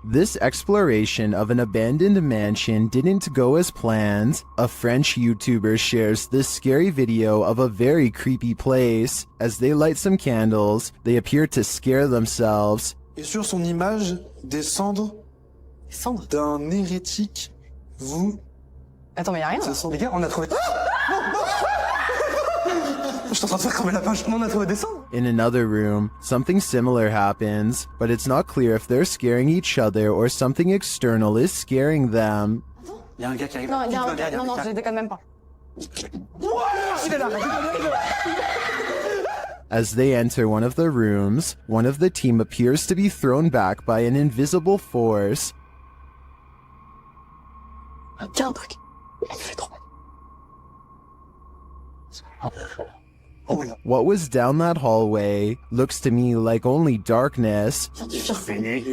This exploration of an abandoned mansion didn't go as planned. A French YouTuber shares this scary video of a very creepy place. As they light some candles, they appear to scare themselves. Et sur son image, des cendres d'un hérétique. Vous... Attends, mais y'a rien là. Les gars, on a trouvé... Je suis en train de faire cramer la page. On a trouvé des cendres. In another room, something similar happens, but it's not clear if they're scaring each other or something external is scaring them. Y'a un gars qui arrive. Non, non, je déconne même pas. As they enter one of the rooms, one of the team appears to be thrown back by an invisible force. Tiens un truc. Elle me fait trop mal. What was down that hallway looks to me like only darkness. Grave,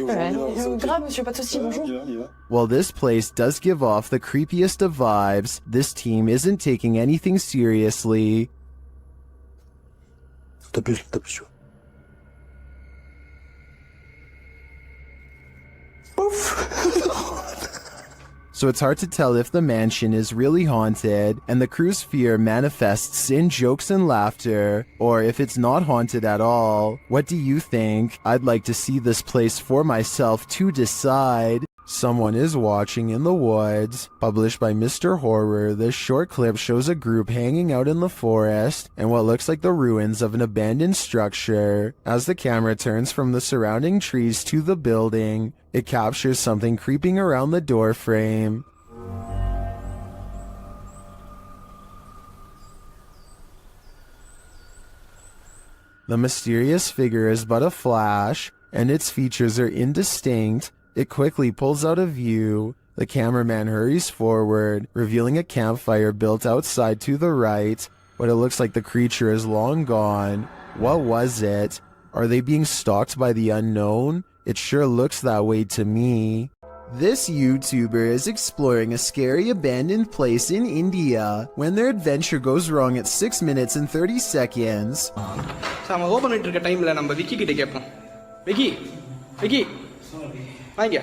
monsieur, pas de soucis, bonjour. While this place does give off the creepiest of vibes, this team isn't taking anything seriously. So it's hard to tell if the mansion is really haunted, and the crew's fear manifests in jokes and laughter, or if it's not haunted at all. What do you think? I'd like to see this place for myself to decide. Someone is watching in the woods. Published by Mr. Horror, this short clip shows a group hanging out in the forest and what looks like the ruins of an abandoned structure. As the camera turns from the surrounding trees to the building, it captures something creeping around the door frame. The mysterious figure is but a flash, and its features are indistinct. It quickly pulls out of view. The cameraman hurries forward, revealing a campfire built outside to the right, but it looks like the creature is long gone. What was it? Are they being stalked by the unknown? It sure looks that way to me. This YouTuber is exploring a scary abandoned place in India when their adventure goes wrong at 6 minutes and 30 seconds. நம்ம open பண்ணிட்டு இருக்க டைம்ல நம்ம விக்கி கிட்ட கேட்போம். விக்கி விக்கி வாங்க.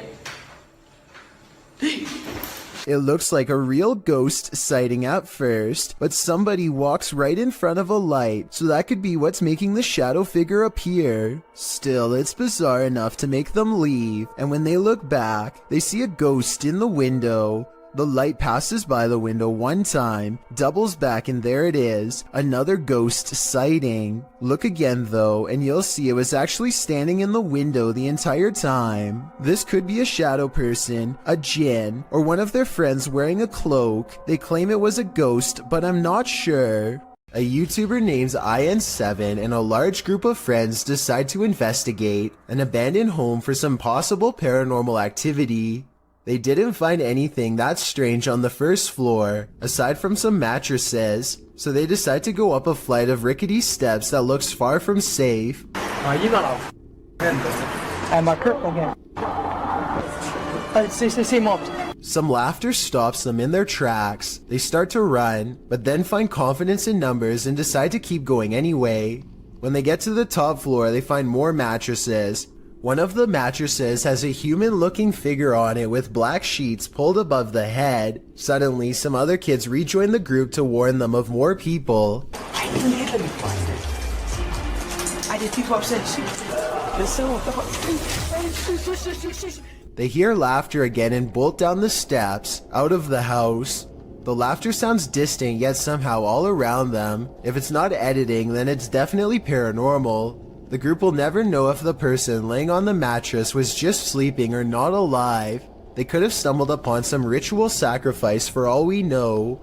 It looks like a real ghost sighting at first, but somebody walks right in front of a light, so that could be what's making the shadow figure appear. Still, it's bizarre enough to make them leave, and when they look back, they see a ghost in the window. The light passes by the window one time, doubles back, and there it is, another ghost sighting. Look again though, and you'll see it was actually standing in the window the entire time. This could be a shadow person, a jinn, or one of their friends wearing a cloak. They claim it was a ghost, but I'm not sure. A YouTuber named IN7 and a large group of friends decide to investigate an abandoned home for some possible paranormal activity. They didn't find anything that strange on the first floor, aside from some mattresses, so they decide to go up a flight of rickety steps that looks far from safe. Some laughter stops them in their tracks. They start to run, but then find confidence in numbers and decide to keep going anyway. When they get to the top floor, they find more mattresses. One of the mattresses has a human-looking figure on it with black sheets pulled above the head. Suddenly, some other kids rejoin the group to warn them of more people. They hear laughter again and bolt down the steps, out of the house. The laughter sounds distant yet somehow all around them. If it's not editing, then it's definitely paranormal. The group will never know if the person laying on the mattress was just sleeping or not alive. They could have stumbled upon some ritual sacrifice for all we know.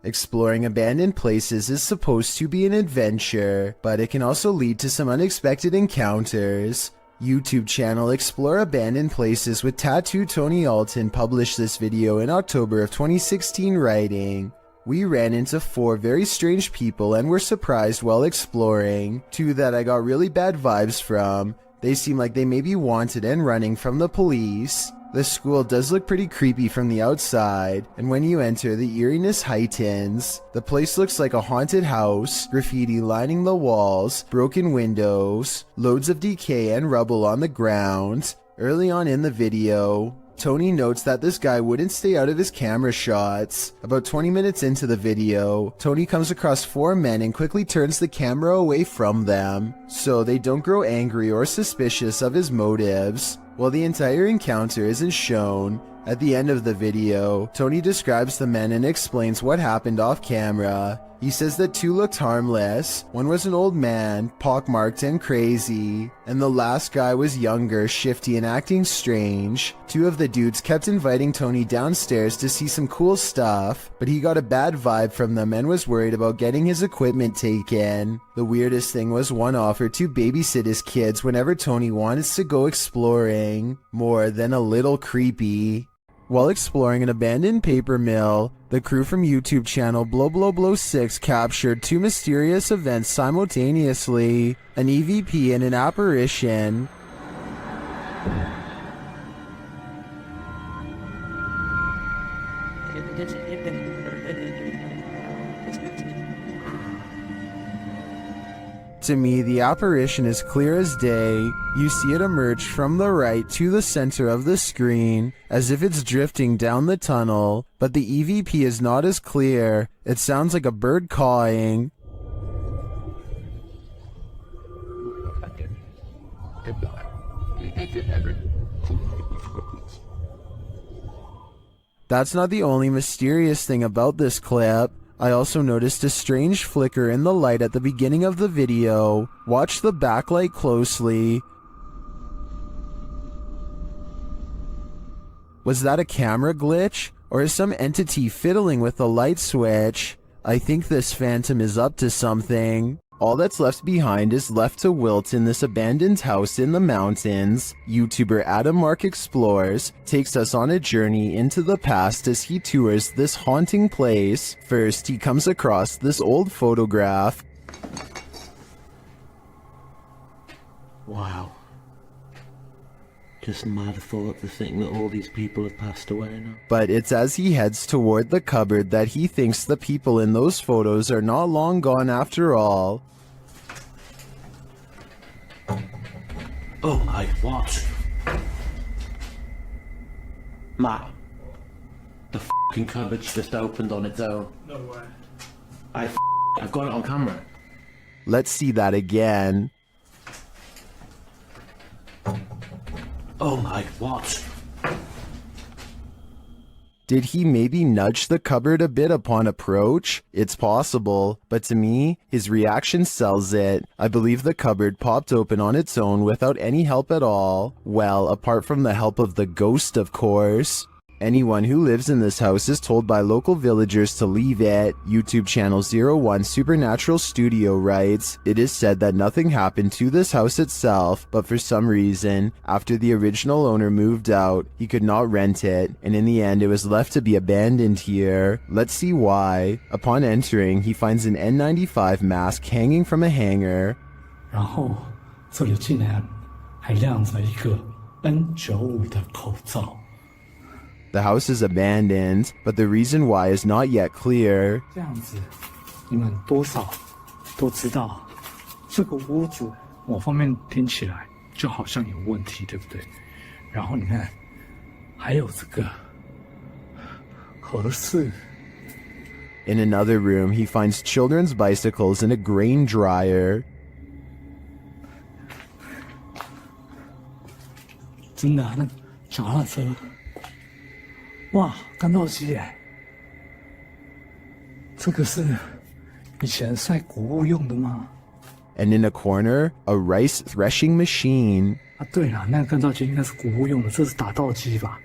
Exploring abandoned places is supposed to be an adventure, but it can also lead to some unexpected encounters. YouTube channel Explore Abandoned Places with Tattoo Tony Alton published this video in October of 2016 writing, "We ran into 4 very strange people and were surprised while exploring. 2 that I got really bad vibes from. They seem like they may be wanted and running from the police. The school does look pretty creepy from the outside, and when you enter, the eeriness heightens. The place looks like a haunted house, graffiti lining the walls, broken windows, loads of decay and rubble on the ground. Early on in the video, Tony notes that this guy wouldn't stay out of his camera shots. About 20 minutes into the video, Tony comes across 4 men and quickly turns the camera away from them, so they don't grow angry or suspicious of his motives. While the entire encounter isn't shown, at the end of the video, Tony describes the men and explains what happened off camera. He says that 2 looked harmless, one was an old man, pockmarked and crazy, and the last guy was younger, shifty and acting strange. 2 of the dudes kept inviting Tony downstairs to see some cool stuff, but he got a bad vibe from them and was worried about getting his equipment taken. The weirdest thing was one offered to babysit his kids whenever Tony wanted to go exploring. More than a little creepy. While exploring an abandoned paper mill, the crew from YouTube channel Blow 6 captured 2 mysterious events simultaneously, an EVP and an apparition. To me, the apparition is clear as day. You see it emerge from the right to the center of the screen, as if it's drifting down the tunnel, but the EVP is not as clear. It sounds like a bird cawing. That's not the only mysterious thing about this clip. I also noticed a strange flicker in the light at the beginning of the video. Watch the backlight closely. Was that a camera glitch? Or is some entity fiddling with the light switch? I think this phantom is up to something. All that's left behind is left to wilt in this abandoned house in the mountains. YouTuber Adam Mark Explores takes us on a journey into the past as he tours this haunting place. First, he comes across this old photograph. Wow. Just mad thought to think that all these people have passed away now. But it's as he heads toward the cupboard that he thinks the people in those photos are not long gone after all. Oh my, what? Matt, the f***ing cupboard's just opened on its own. No way. I've got it on camera. Let's see that again. Oh my, what? Did he maybe nudge the cupboard a bit upon approach? It's possible, but to me, his reaction sells it. I believe the cupboard popped open on its own without any help at all. Well, apart from the help of the ghost, of course. Anyone who lives in this house is told by local villagers to leave it. YouTube channel 01 Supernatural Studio writes, "It is said that nothing happened to this house itself, but for some reason, after the original owner moved out, he could not rent it, and in the end it was left to be abandoned here. Let's see why." Upon entering, he finds an N95 mask hanging from a hanger. 然后这里竟然还亮着一个 N95 的口罩。 The house is abandoned, but the reason why is not yet clear. 这样子，你们多少都知道，这个屋主某方面听起来就好像有问题，对不对？然后你看，还有这个合适。 In another room, he finds children's bicycles and a grain dryer. 真的，那脚踏车。 哇，干豆机耶！这个是以前晒谷物用的吗？ And in a corner, a rice threshing machine. 啊，对了，那个干燥机应该是谷物用的，这是打稻机吧？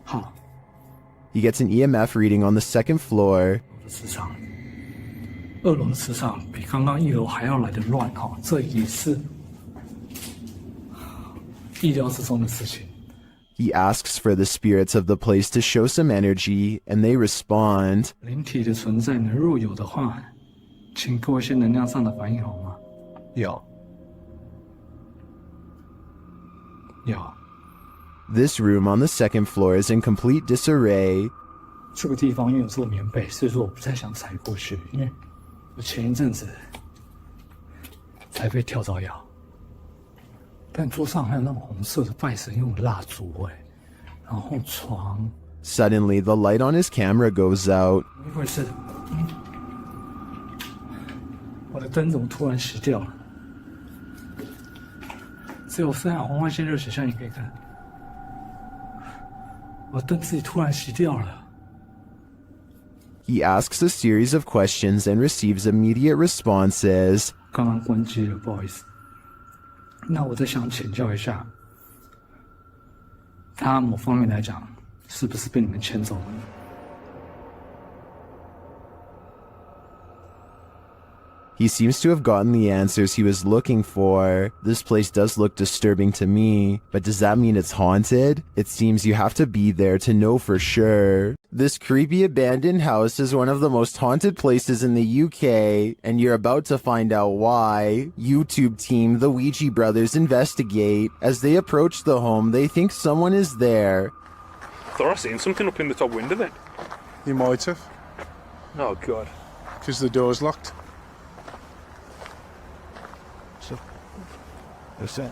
好。He gets an EMF reading on the second floor. 磁场，2楼的磁场比刚刚1楼还要来得乱哈，这也是。 意料之中的事情。 He asks for the spirits of the place to show some energy, and they respond. 灵体的存在呢，若有的话，请给我一些能量上的反应好吗？有。This room on the second floor is in complete disarray. 这个地方因为有做棉被，所以说我不太想踩过去，因为我前一阵子在才被跳蚤咬。但桌上还有那种红色的拜神用蜡烛然后床。Suddenly, the light on his camera goes out. 怎么回事？我的灯怎么突然熄掉了？只有三红外线热显像，你可以看。我灯自己突然熄掉了。He asks a series of questions and receives immediate responses. 刚刚关机了，不好意思。那我再想请教一下，他某方面来讲，是不是被你们牵走了呢？ He seems to have gotten the answers he was looking for. This place does look disturbing to me, but does that mean it's haunted? It seems you have to be there to know for sure. This creepy abandoned house is one of the most haunted places in the UK, and you're about to find out why. YouTube team The Ouija brothers investigate. As they approach the home, they think someone is there. Thought I seen something up in the top window then. You might have, Oh god. because the door's locked. What's that?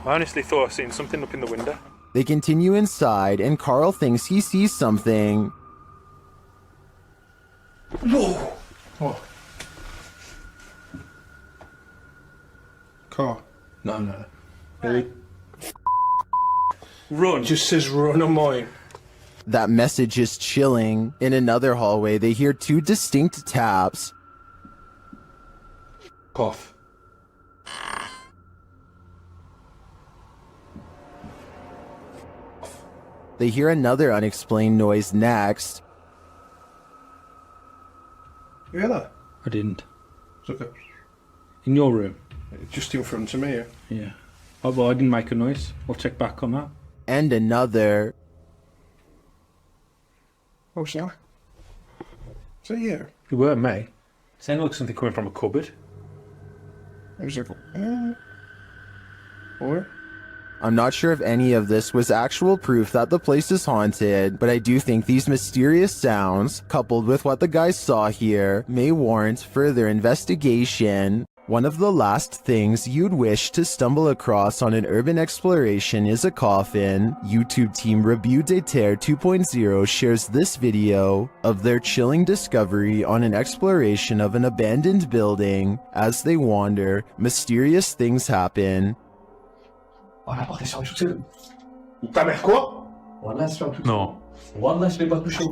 I honestly thought I seen something up in the window. They continue inside, and Carl thinks he sees something. Oh. Car. No. Really? Run. Just says run on mine. That message is chilling. In another hallway, they hear two distinct taps. Cough. They hear another unexplained noise next. You hear that? I didn't. It's okay. In your room? Just in front of me, yeah. Yeah. Oh, well, I didn't make a noise. I'll check back on that. And another. Oh, Sally. Is that you? It weren't me. It sounded like something coming from a cupboard. I was like, or? I'm not sure if any of this was actual proof that the place is haunted, but I do think these mysterious sounds, coupled with what the guys saw here, may warrant further investigation. One of the last things you'd wish to stumble across on an urban exploration is a coffin. YouTube team Review de Terre 2.0 shares this video of their chilling discovery on an exploration of an abandoned building. As they wander, mysterious things happen. Oh, la porte est fermée toute seule. Ta mère quoi? Wallah, c'est fermé toute seule. No. Wallah, je l'ai pas touché.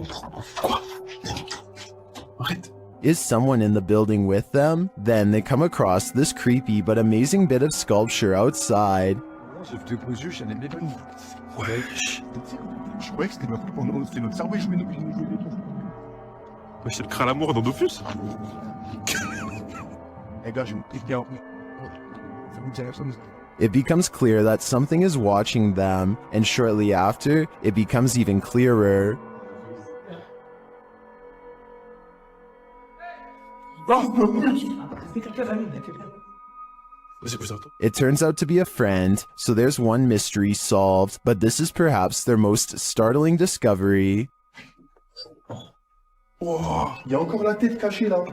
Quoi? Arrête. Is someone in the building with them? Then they come across this creepy but amazing bit of sculpture outside. J'ai vu vos yeux, j'en ai même pas. Wesh. Je croyais que c'était notre cerveau et je jouais Wesh, c'est le crâne à mort dans Dofus. Eh gars, j'ai une petite gare. Fais-moi dire ça. It becomes clear that something is watching them, and shortly after, it becomes even clearer. It turns out to be a friend, so there's one mystery solved, but this is perhaps their most startling discovery. Oh, il y a encore la tête cachée là.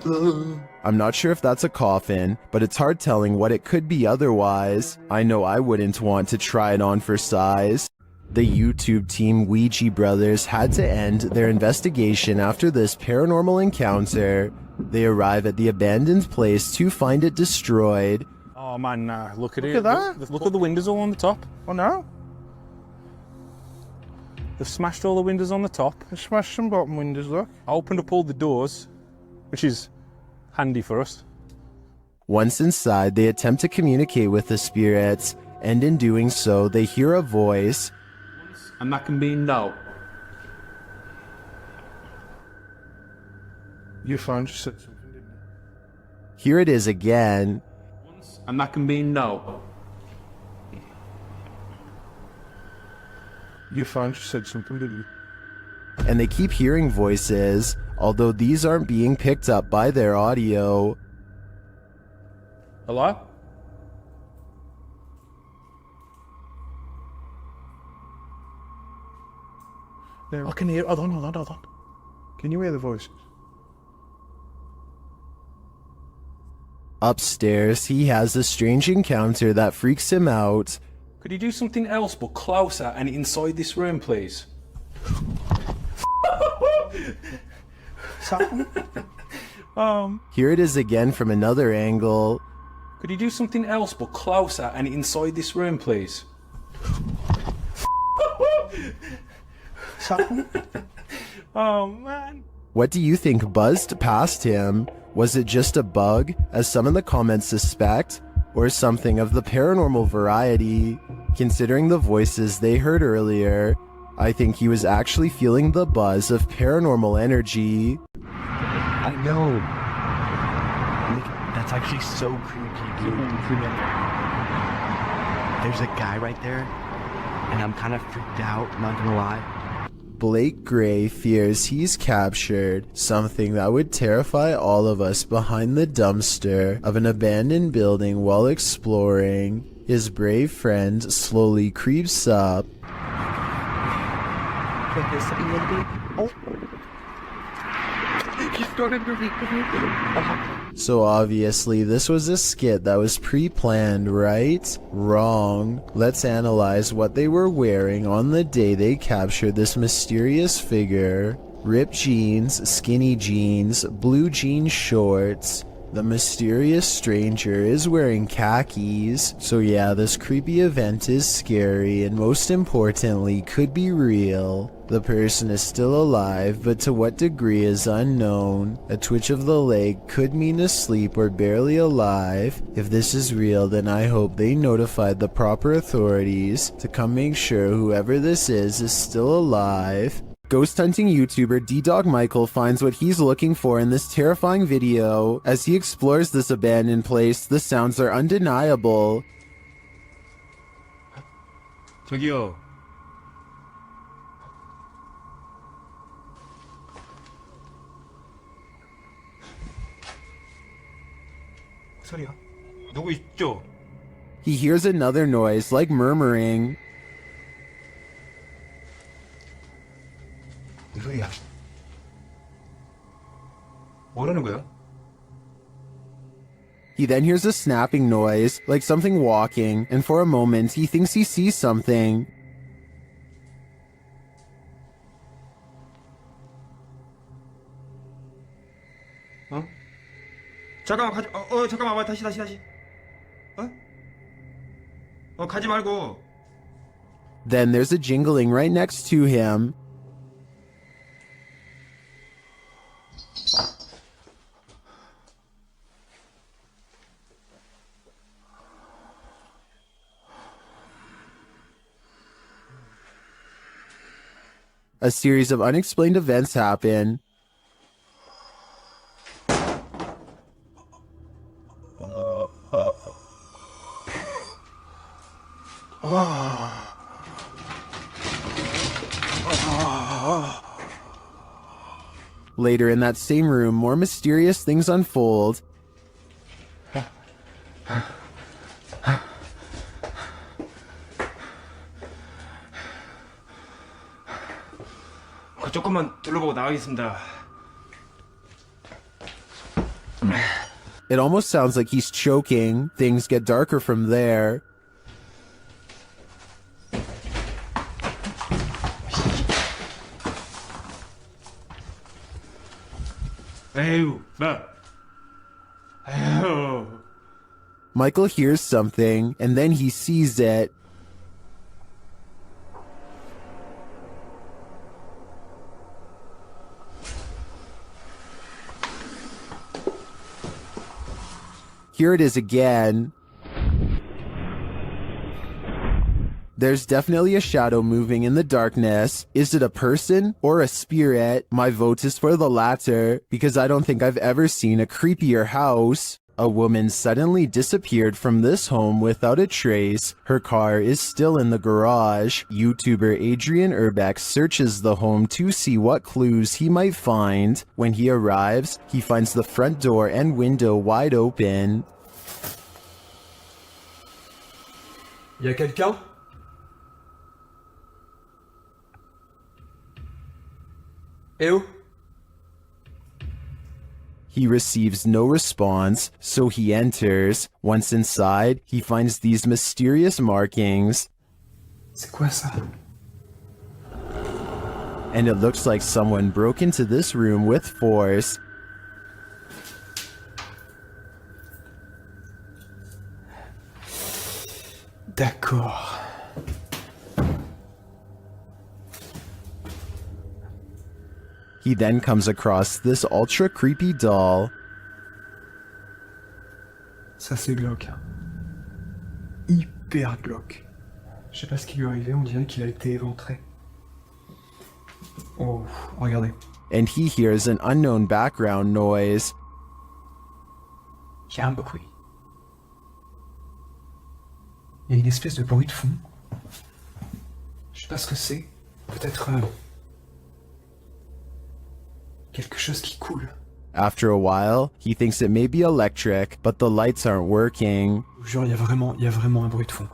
I'm not sure if that's a coffin, but it's hard telling what it could be otherwise. I know I wouldn't want to try it on for size. The YouTube team Ouija brothers had to end their investigation after this paranormal encounter. They arrive at the abandoned place to find it destroyed. Oh man, nah. Look at it. Look at that. Look at the windows all on the top. Oh no. They've smashed all the windows on the top. I smashed some bottom windows, look. I opened up all the doors, which is handy for us. Once inside, they attempt to communicate with the spirits, and in doing so, they hear a voice. And that can be no. Your phone just said something, didn't it? Here it is again. And that can be no. Your phone just said something, didn't it? And they keep hearing voices, although these aren't being picked up by their audio. Hello? I can hear. Hold on. Can you hear the voices? Upstairs, he has a strange encounter that freaks him out. Could you do something else but closer and inside this room, please? Here it is again from another angle. Could you do something else but closer and inside this room, please? Oh man. What do you think buzzed past him? Was it just a bug, as some in the comments suspect, or something of the paranormal variety? Considering the voices they heard earlier, I think he was actually feeling the buzz of paranormal energy. I know. Look, that's actually so creepy, dude. There's a guy right there, and I'm kind of freaked out, not gonna lie. Blake Gray fears he's captured, something that would terrify all of us behind the dumpster of an abandoned building while exploring. His brave friend slowly creeps up. So obviously this was a skit that was pre-planned, right? Wrong. Let's analyze what they were wearing on the day they captured this mysterious figure. Ripped jeans, skinny jeans, blue jean shorts. The mysterious stranger is wearing khakis. So yeah, this creepy event is scary and most importantly could be real. The person is still alive, but to what degree is unknown. A twitch of the leg could mean asleep or barely alive. If this is real, then I hope they notified the proper authorities to come make sure whoever this is still alive. Ghost hunting YouTuber D-Dog Michael finds what he's looking for in this terrifying video. As he explores this abandoned place, the sounds are undeniable. 저기요. 소리야? 누구 있죠? He hears another noise, like murmuring. 무슨 소리야? 뭐라는 거야? He then hears a snapping noise, like something walking, and for a moment he thinks he sees something. 어? 잠깐만 가지 잠깐만 와 다시 가지 말고. Then there's a jingling right next to him. A series of unexplained events happen. Later in that same room, more mysterious things unfold. 조금만 둘러보고 나가겠습니다. It almost sounds like he's choking. Things get darker from there. 에휴, 나. 에휴. Michael hears something, and then he sees it. Here it is again. There's definitely a shadow moving in the darkness. Is it a person or a spirit? My vote is for the latter, because I don't think I've ever seen a creepier house. A woman suddenly disappeared from this home without a trace. Her car is still in the garage. YouTuber Adrian Urbeck searches the home to see what clues he might find. When he arrives, he finds the front door and window wide open. Y a quelqu'un? Eh oh? He receives no response, so he enters. Once inside, he finds these mysterious markings. C'est quoi ça? And it looks like someone broke into this room with force. D'accord. He then comes across this ultra creepy doll. Ça c'est glauque. Hyper glauque. Je sais pas ce qui lui est arrivé, on dirait qu'il a été éventré. Oh, regardez. And he hears an unknown background noise. Il y a un bruit. Il y a une espèce de bruit de fond. Je sais pas ce que c'est. Peut-être quelque chose qui coule. After a while, he thinks it may be electric, but the lights aren't working. Je vous jure, il y a vraiment un bruit de fond.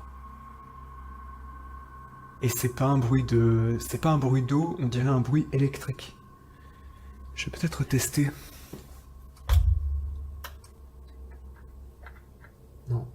Et c'est pas un bruit d'eau, on dirait un bruit électrique. Je vais peut-être tester. Non.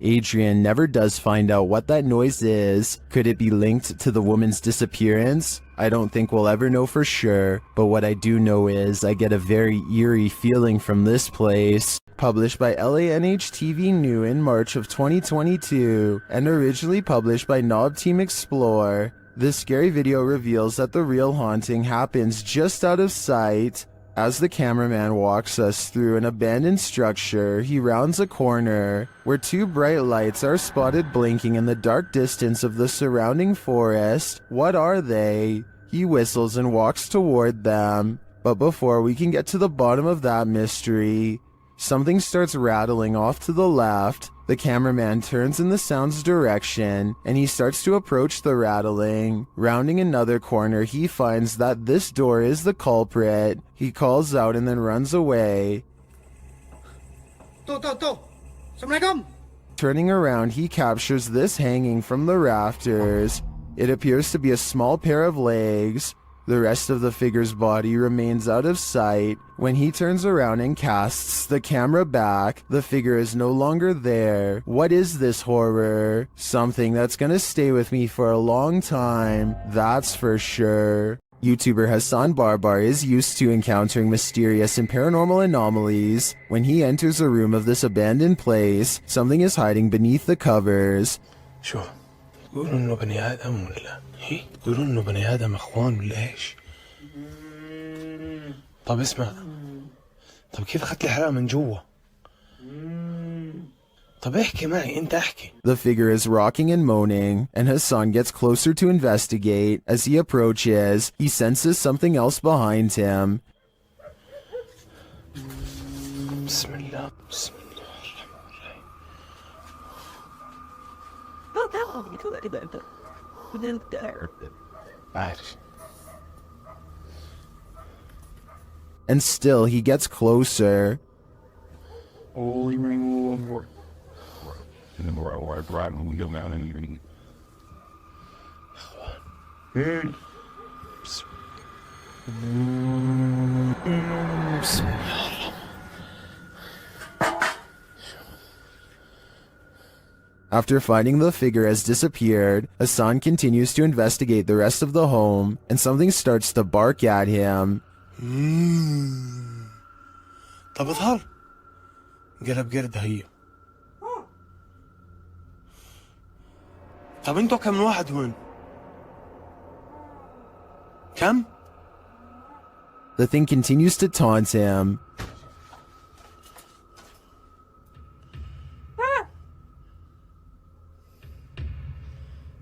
Adrian never does find out what that noise is. Could it be linked to the woman's disappearance? I don't think we'll ever know for sure, but what I do know is I get a very eerie feeling from this place. Published by LANH-TV New in March of 2022, and originally published by Knob Team Explore, this scary video reveals that the real haunting happens just out of sight. As the cameraman walks us through an abandoned structure, he rounds a corner, where two bright lights are spotted blinking in the dark distance of the surrounding forest. What are they? He whistles and walks toward them. But before we can get to the bottom of that mystery, something starts rattling off to the left. The cameraman turns in the sound's direction, and he starts to approach the rattling. Rounding another corner, he finds that this door is the culprit. He calls out and then runs away. Turning around, he captures this hanging from the rafters. It appears to be a small pair of legs. The rest of the figure's body remains out of sight. When he turns around and casts the camera back, the figure is no longer there. What is this horror? Something that's gonna stay with me for a long time, that's for sure. YouTuber Hassan Barbar is used to encountering mysterious and paranormal anomalies. When he enters a room of this abandoned place, something is hiding beneath the covers. شو يقولوا انه بني ادم ولا ايه؟ يقولوا انه بني ادم اخوان ولا ايش؟ طب اسمع، طب كيف اخذت لي حرقه من جوا؟ طب احكي معي، انت احكي. The figure is rocking and moaning, and Hassan gets closer to investigate. As he approaches, he senses something else behind him. بسم الله بسم الله. And still he gets closer. After finding the figure has disappeared, Hassan continues to investigate the rest of the home, and something starts to bark at him. طب اظهر قلب قرد هي. طب انتوا كم واحد هون؟ كم؟ The thing continues to taunt him.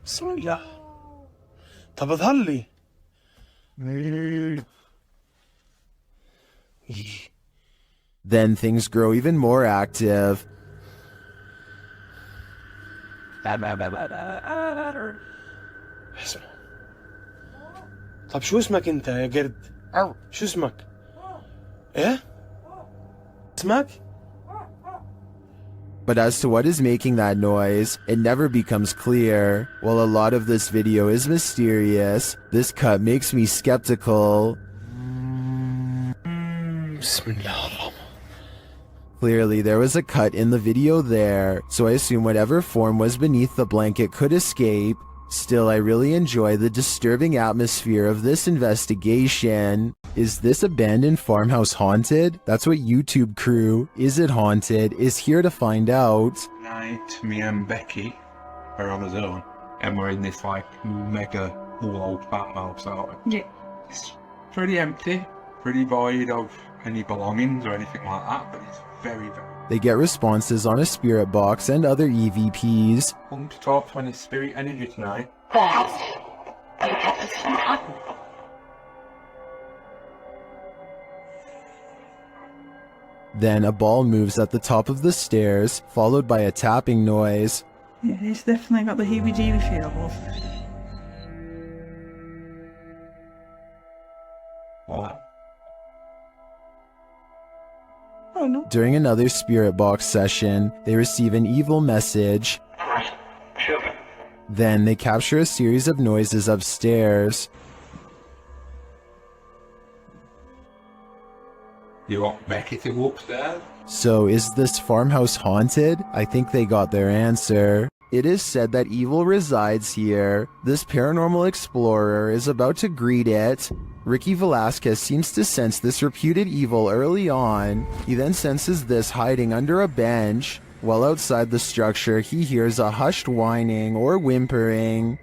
بسم الله. طب اظهر لي. Then things grow even more active. اسمع. طب شو اسمك انت يا قرد؟ شو اسمك؟ ايه؟ اسمك؟ But as to what is making that noise, it never becomes clear. While a lot of this video is mysterious, this cut makes me skeptical. بسم الله الرحمن Clearly there was a cut in the video there, so I assume whatever form was beneath the blanket could escape. Still, I really enjoy the disturbing atmosphere of this investigation. Is this abandoned farmhouse haunted? That's what YouTube crew, Is It Haunted, is here to find out. Tonight, me and Becky are on his own, and we're in this like mega old farmhouse, aren't we? Yeah. It's pretty empty, pretty void of any belongings or anything like that, but it's very, very... They get responses on a spirit box and other EVPs. Want to talk to any spirit energy tonight? Then a ball moves at the top of the stairs, followed by a tapping noise. Yeah, he's definitely got the heebie-jeebie feels. What? Oh no. During another spirit box session, they receive an evil message. Then they capture a series of noises upstairs. You want Becky to go upstairs? So is this farmhouse haunted? I think they got their answer. It is said that evil resides here. This paranormal explorer is about to greet it. Ricky Velasquez seems to sense this reputed evil early on. He then senses this hiding under a bench. While outside the structure, he hears a hushed whining or whimpering.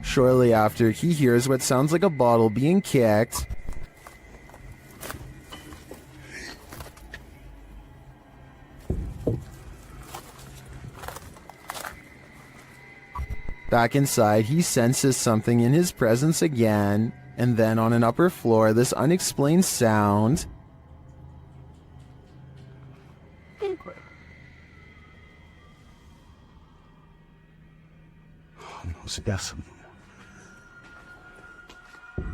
Shortly after, he hears what sounds like a bottle being kicked. Back inside, he senses something in his presence again, and then on an upper floor, this unexplained sound.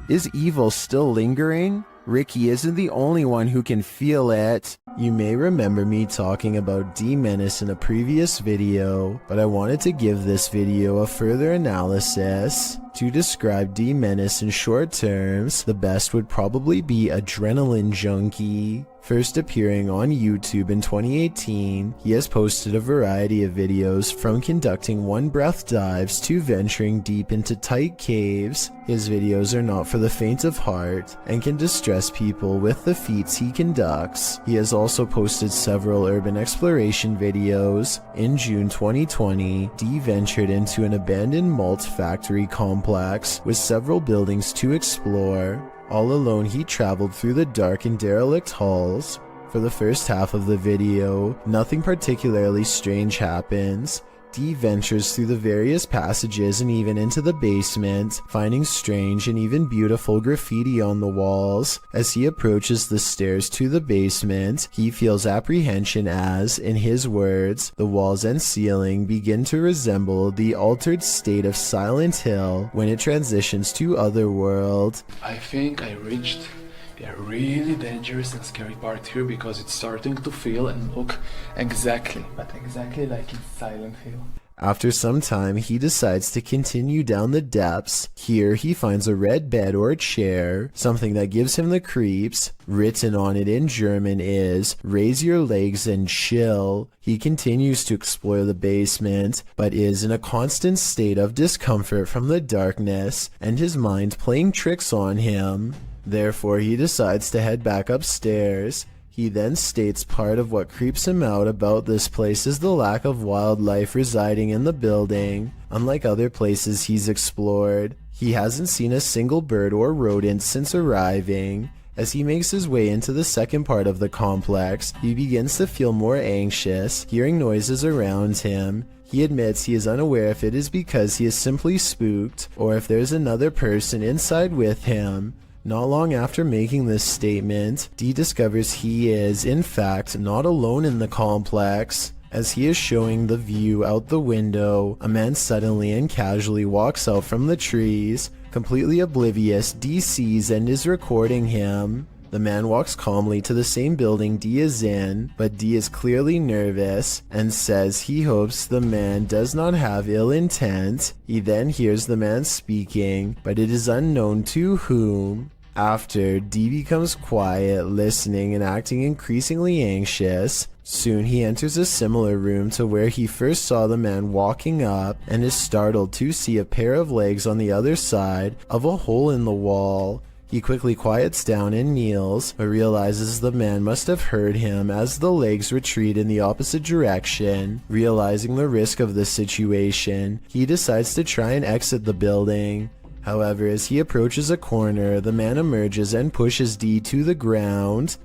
Is evil still lingering? Ricky isn't the only one who can feel it. You may remember me talking about D-Menace in a previous video, but I wanted to give this video a further analysis. To describe D-Menace in short terms, the best would probably be Adrenaline Junkie. First appearing on YouTube in 2018, he has posted a variety of videos from conducting one-breath dives to venturing deep into tight caves. His videos are not for the faint of heart and can distress people with the feats he conducts. He has also posted several urban exploration videos. In June 2020, D ventured into an abandoned malt factory complex with several buildings to explore. All alone, he traveled through the dark and derelict halls. For the first half of the video, nothing particularly strange happens. D ventures through the various passages and even into the basement, finding strange and even beautiful graffiti on the walls. As he approaches the stairs to the basement, he feels apprehension as, in his words, the walls and ceiling begin to resemble the altered state of Silent Hill when it transitions to Otherworld. I think I reached a really dangerous and scary part here because it's starting to feel and look exactly like in Silent Hill. After some time, he decides to continue down the depths. Here, he finds a red bed or chair, something that gives him the creeps. Written on it in German is, "Raise your legs and chill." He continues to explore the basement, but is in a constant state of discomfort from the darkness and his mind playing tricks on him. Therefore, he decides to head back upstairs. He then states part of what creeps him out about this place is the lack of wildlife residing in the building. Unlike other places he's explored, he hasn't seen a single bird or rodent since arriving. As he makes his way into the second part of the complex, he begins to feel more anxious, hearing noises around him. He admits he is unaware if it is because he is simply spooked, or if there's another person inside with him. Not long after making this statement, D discovers he is, in fact, not alone in the complex. As he is showing the view out the window, a man suddenly and casually walks out from the trees. Completely oblivious, D sees and is recording him. The The man walks calmly to the same building D is in, but D is clearly nervous and says he hopes the man does not have ill intent. He then hears the man speaking, but it is unknown to whom. After, D becomes quiet, listening and acting increasingly anxious. Soon he enters a similar room to where he first saw the man walking up and is startled to see a pair of legs on the other side of a hole in the wall. He quickly quiets down and kneels, but realizes the man must have heard him as the legs retreat in the opposite direction. Realizing the risk of this situation, he decides to try and exit the building. However, as he approaches a corner, the man emerges and pushes D to the ground.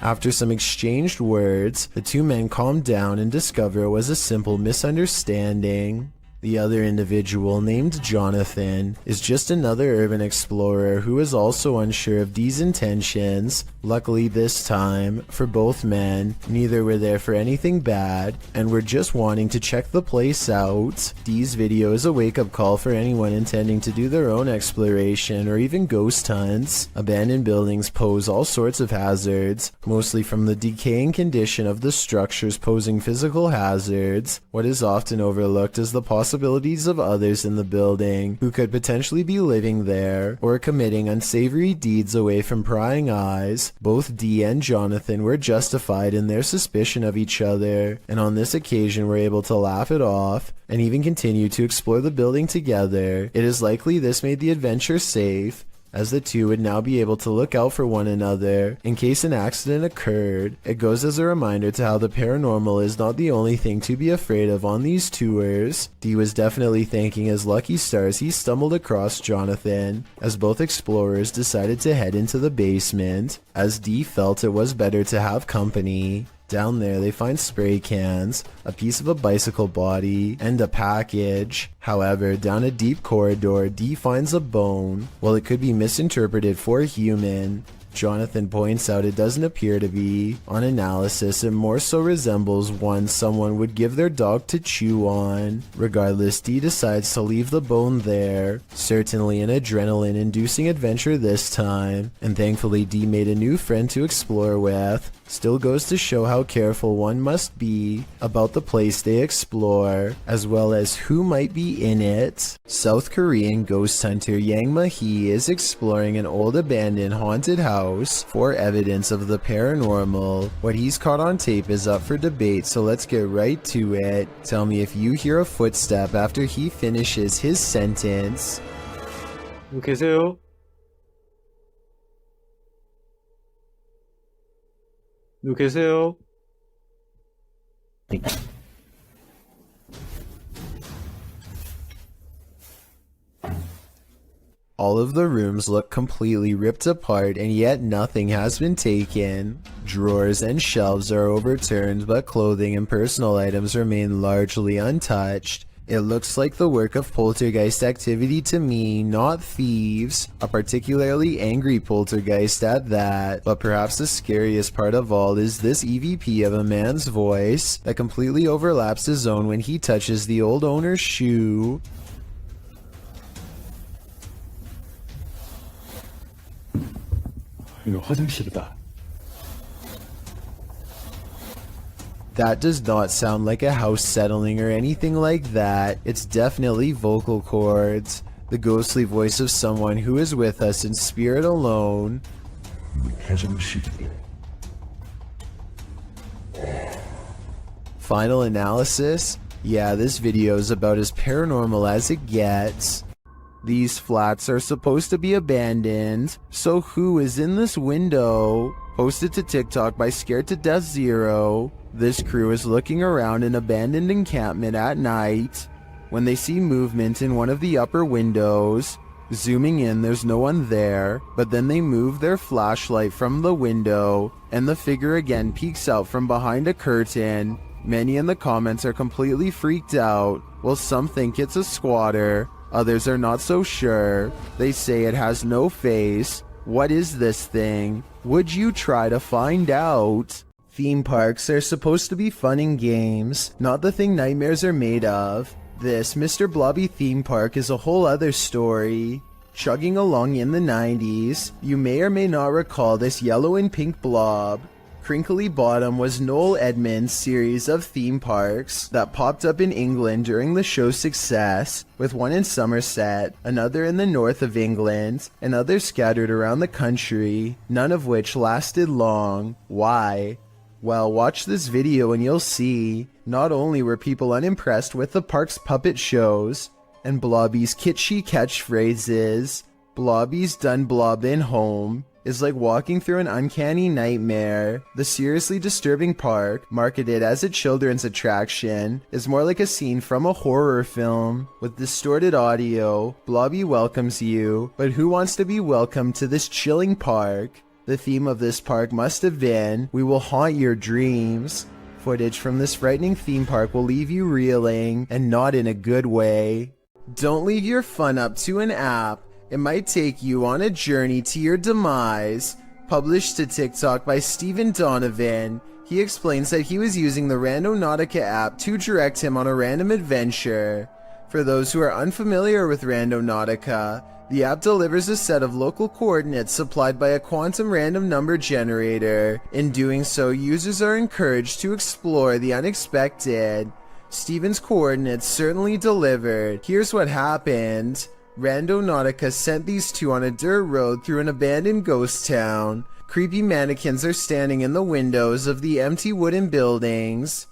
After some exchanged words, the two men calm down and discover it was a simple misunderstanding. The other individual, named Jonathan, is just another urban explorer who is also unsure of D's intentions. Luckily this time, for both men, neither were there for anything bad and were just wanting to check the place out. D's video is a wake-up call for anyone intending to do their own exploration or even ghost hunts. Abandoned buildings pose all sorts of hazards, mostly from the decaying condition of the structures posing physical hazards. What is often overlooked is the possibilities of others in the building who could potentially be living there or committing unsavory deeds away from prying eyes. Both D and Jonathan were justified in their suspicion of each other, and on this occasion were able to laugh it off and even continue to explore the building together. It is likely this made the adventure safe, as the two would now be able to look out for one another in case an accident occurred. It goes as a reminder to how the paranormal is not the only thing to be afraid of on these tours. D was definitely thanking his lucky stars he stumbled across Jonathan, as both explorers decided to head into the basement, as D felt it was better to have company. Down there they find spray cans, a piece of a bicycle body, and a package. However, down a deep corridor, D finds a bone. While it could be misinterpreted for human, Jonathan points out it doesn't appear to be. On analysis, it more so resembles one someone would give their dog to chew on. Regardless, D decides to leave the bone there. Certainly an adrenaline-inducing adventure this time, and thankfully D made a new friend to explore with. Still goes to show how careful one must be about the place they explore, as well as who might be in it. South Korean ghost hunter Yang Ma-hee is exploring an old abandoned haunted house for evidence of the paranormal. What he's caught on tape is up for debate, so let's get right to it. Tell me if you hear a footstep after he finishes his sentence. 계세요? 누구 계세요? All of the rooms look completely ripped apart, and yet nothing has been taken. Drawers and shelves are overturned, but clothing and personal items remain largely untouched. It looks like the work of poltergeist activity to me, not thieves. A particularly angry poltergeist at that. But perhaps the scariest part of all is this EVP of a man's voice that completely overlaps his own when he touches the old owner's shoe. 이거 화장실이다. That does not sound like a house settling or anything like that. It's definitely vocal cords. The ghostly voice of someone who is with us in spirit alone. Final analysis? Yeah, this video is about as paranormal as it gets. These flats are supposed to be abandoned, so who is in this window? Posted to TikTok by Scared to Death Zero. This crew is looking around an abandoned encampment at night when they see movement in one of the upper windows. Zooming in, there's no one there, but then they move their flashlight from the window and the figure again peeks out from behind a curtain. Many in the comments are completely freaked out, while some think it's a squatter. Others are not so sure. They say it has no face. What is this thing? Would you try to find out? Theme parks are supposed to be fun and games, not the thing nightmares are made of. This Mr. Blobby theme park is a whole other story. Chugging along in the 90s, you may or may not recall this yellow and pink blob. Crinkly Bottom was Noel Edmonds' series of theme parks that popped up in England during the show's success, with one in Somerset, another in the north of England, and others scattered around the country, none of which lasted long. Why? Well, watch this video and you'll see. Not only were people unimpressed with the park's puppet shows and Blobby's kitschy catchphrases, Blobby's done blobbin' home is like walking through an uncanny nightmare. The seriously disturbing park, marketed as a children's attraction, is more like a scene from a horror film. With distorted audio, Blobby welcomes you, but who wants to be welcomed to this chilling park? The theme of this park must have been, "We will haunt your dreams." Footage from this frightening theme park will leave you reeling, and not in a good way. Don't leave your fun up to an app. It might take you on a journey to your demise. Published to TikTok by Stephen Donovan, he explains that he was using the Randonautica app to direct him on a random adventure. For those who are unfamiliar with Randonautica, the app delivers a set of local coordinates supplied by a quantum random number generator. In doing so, users are encouraged to explore the unexpected. Stephen's coordinates certainly delivered. Here's what happened. Randonautica sent these two on a dirt road through an abandoned ghost town. Creepy mannequins are standing in the windows of the empty wooden buildings.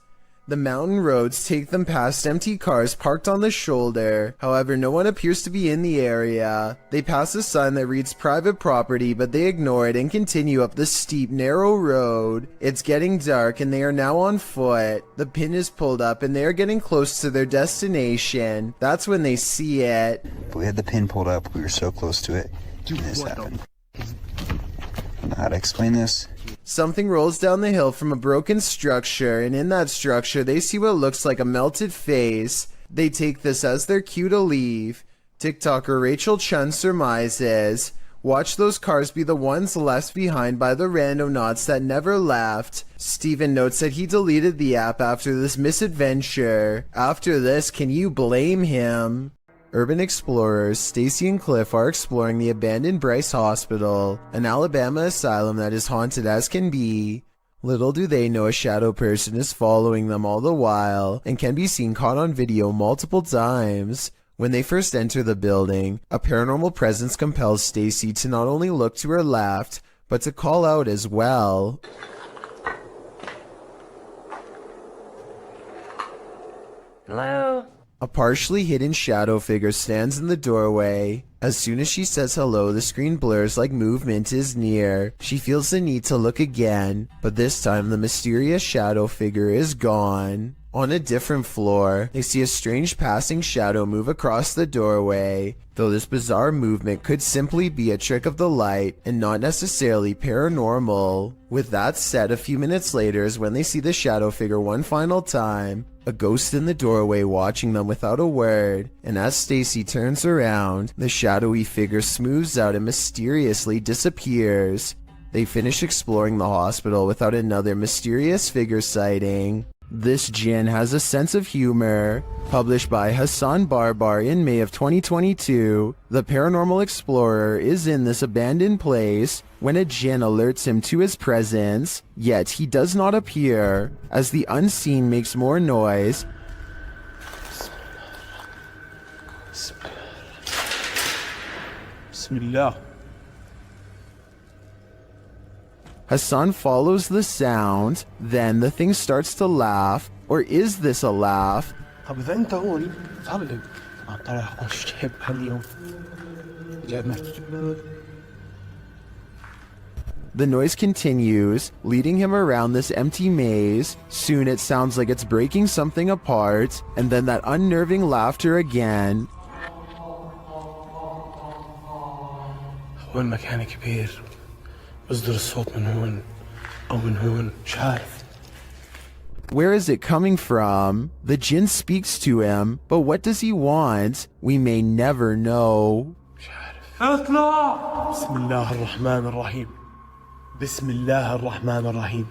The mountain roads take them past empty cars parked on the shoulder. However, no one appears to be in the area. They pass a sign that reads private property, but they ignore it and continue up the steep, narrow road. It's getting dark and they are now on foot. The pin is pulled up and they are getting close to their destination. That's when they see it. We had the pin pulled up, we were so close to it, and this happened. I don't know how to explain this. Something rolls down the hill from a broken structure, and in that structure they see what looks like a melted face. They take this as their cue to leave. TikToker Rachel Chun surmises, "Watch those cars be the ones left behind by the randonauts that never left." Steven notes that he deleted the app after this misadventure. After this, can you blame him? Urban explorers Stacy and Cliff are exploring the abandoned Bryce Hospital, an Alabama asylum that is haunted as can be. Little do they know a shadow person is following them all the while and can be seen caught on video multiple times. When they first enter the building, a paranormal presence compels Stacy to not only look to her left, but to call out as well. Hello? A partially hidden shadow figure stands in the doorway. As soon as she says hello, the screen blurs like movement is near. She feels the need to look again, but this time the mysterious shadow figure is gone. On a different floor, they see a strange passing shadow move across the doorway, though this bizarre movement could simply be a trick of the light and not necessarily paranormal. With that said, a few minutes later is when they see the shadow figure one final time, a ghost in the doorway watching them without a word, and as Stacy turns around, the shadowy figure smooths out and mysteriously disappears. They finish exploring the hospital without another mysterious figure sighting. This Jin has a sense of humor. Published by Hassan Barbar in May of 2022, the paranormal explorer is in this abandoned place when a Jin alerts him to his presence, yet he does not appear. As the unseen makes more noise, Bismillah. Hassan follows the sound, then the thing starts to laugh. Or is this a laugh? طب إذا أنت هون صعب طلع شيء بهاليوم جابنا. The noise continues, leading him around this empty maze. Soon it sounds like it's breaking something apart, and then that unnerving laughter again. هو المكان كبير بصدر الصوت من هون أو من هون مش عارف. Where is it coming from? The Jinn speaks to him, but what does he want? We may never know. اطلع! بسم الله الرحمن الرحيم. بسم الله الرحمن الرحيم.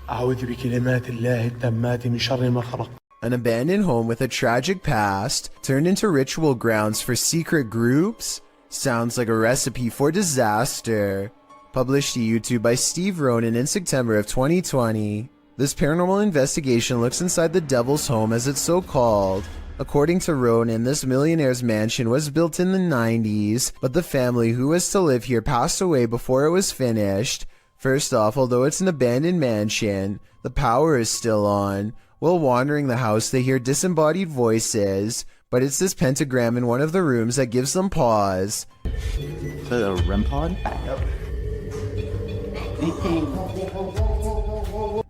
أعوذ بكلمات الله التامات من شر ما خلق. An abandoned home with a tragic past turned into ritual grounds for secret groups? Sounds like a recipe for disaster. Published to YouTube by Steve Ronan in September of 2020. This paranormal investigation looks inside the devil's home, as it's so called. According to Ronan, this millionaire's mansion was built in the 90s, but the family who was to live here passed away before it was finished. First off, although it's an abandoned mansion, the power is still on. While wandering the house, they hear disembodied voices, but it's this pentagram in one of the rooms that gives them pause. Is that a REM pod? Yep.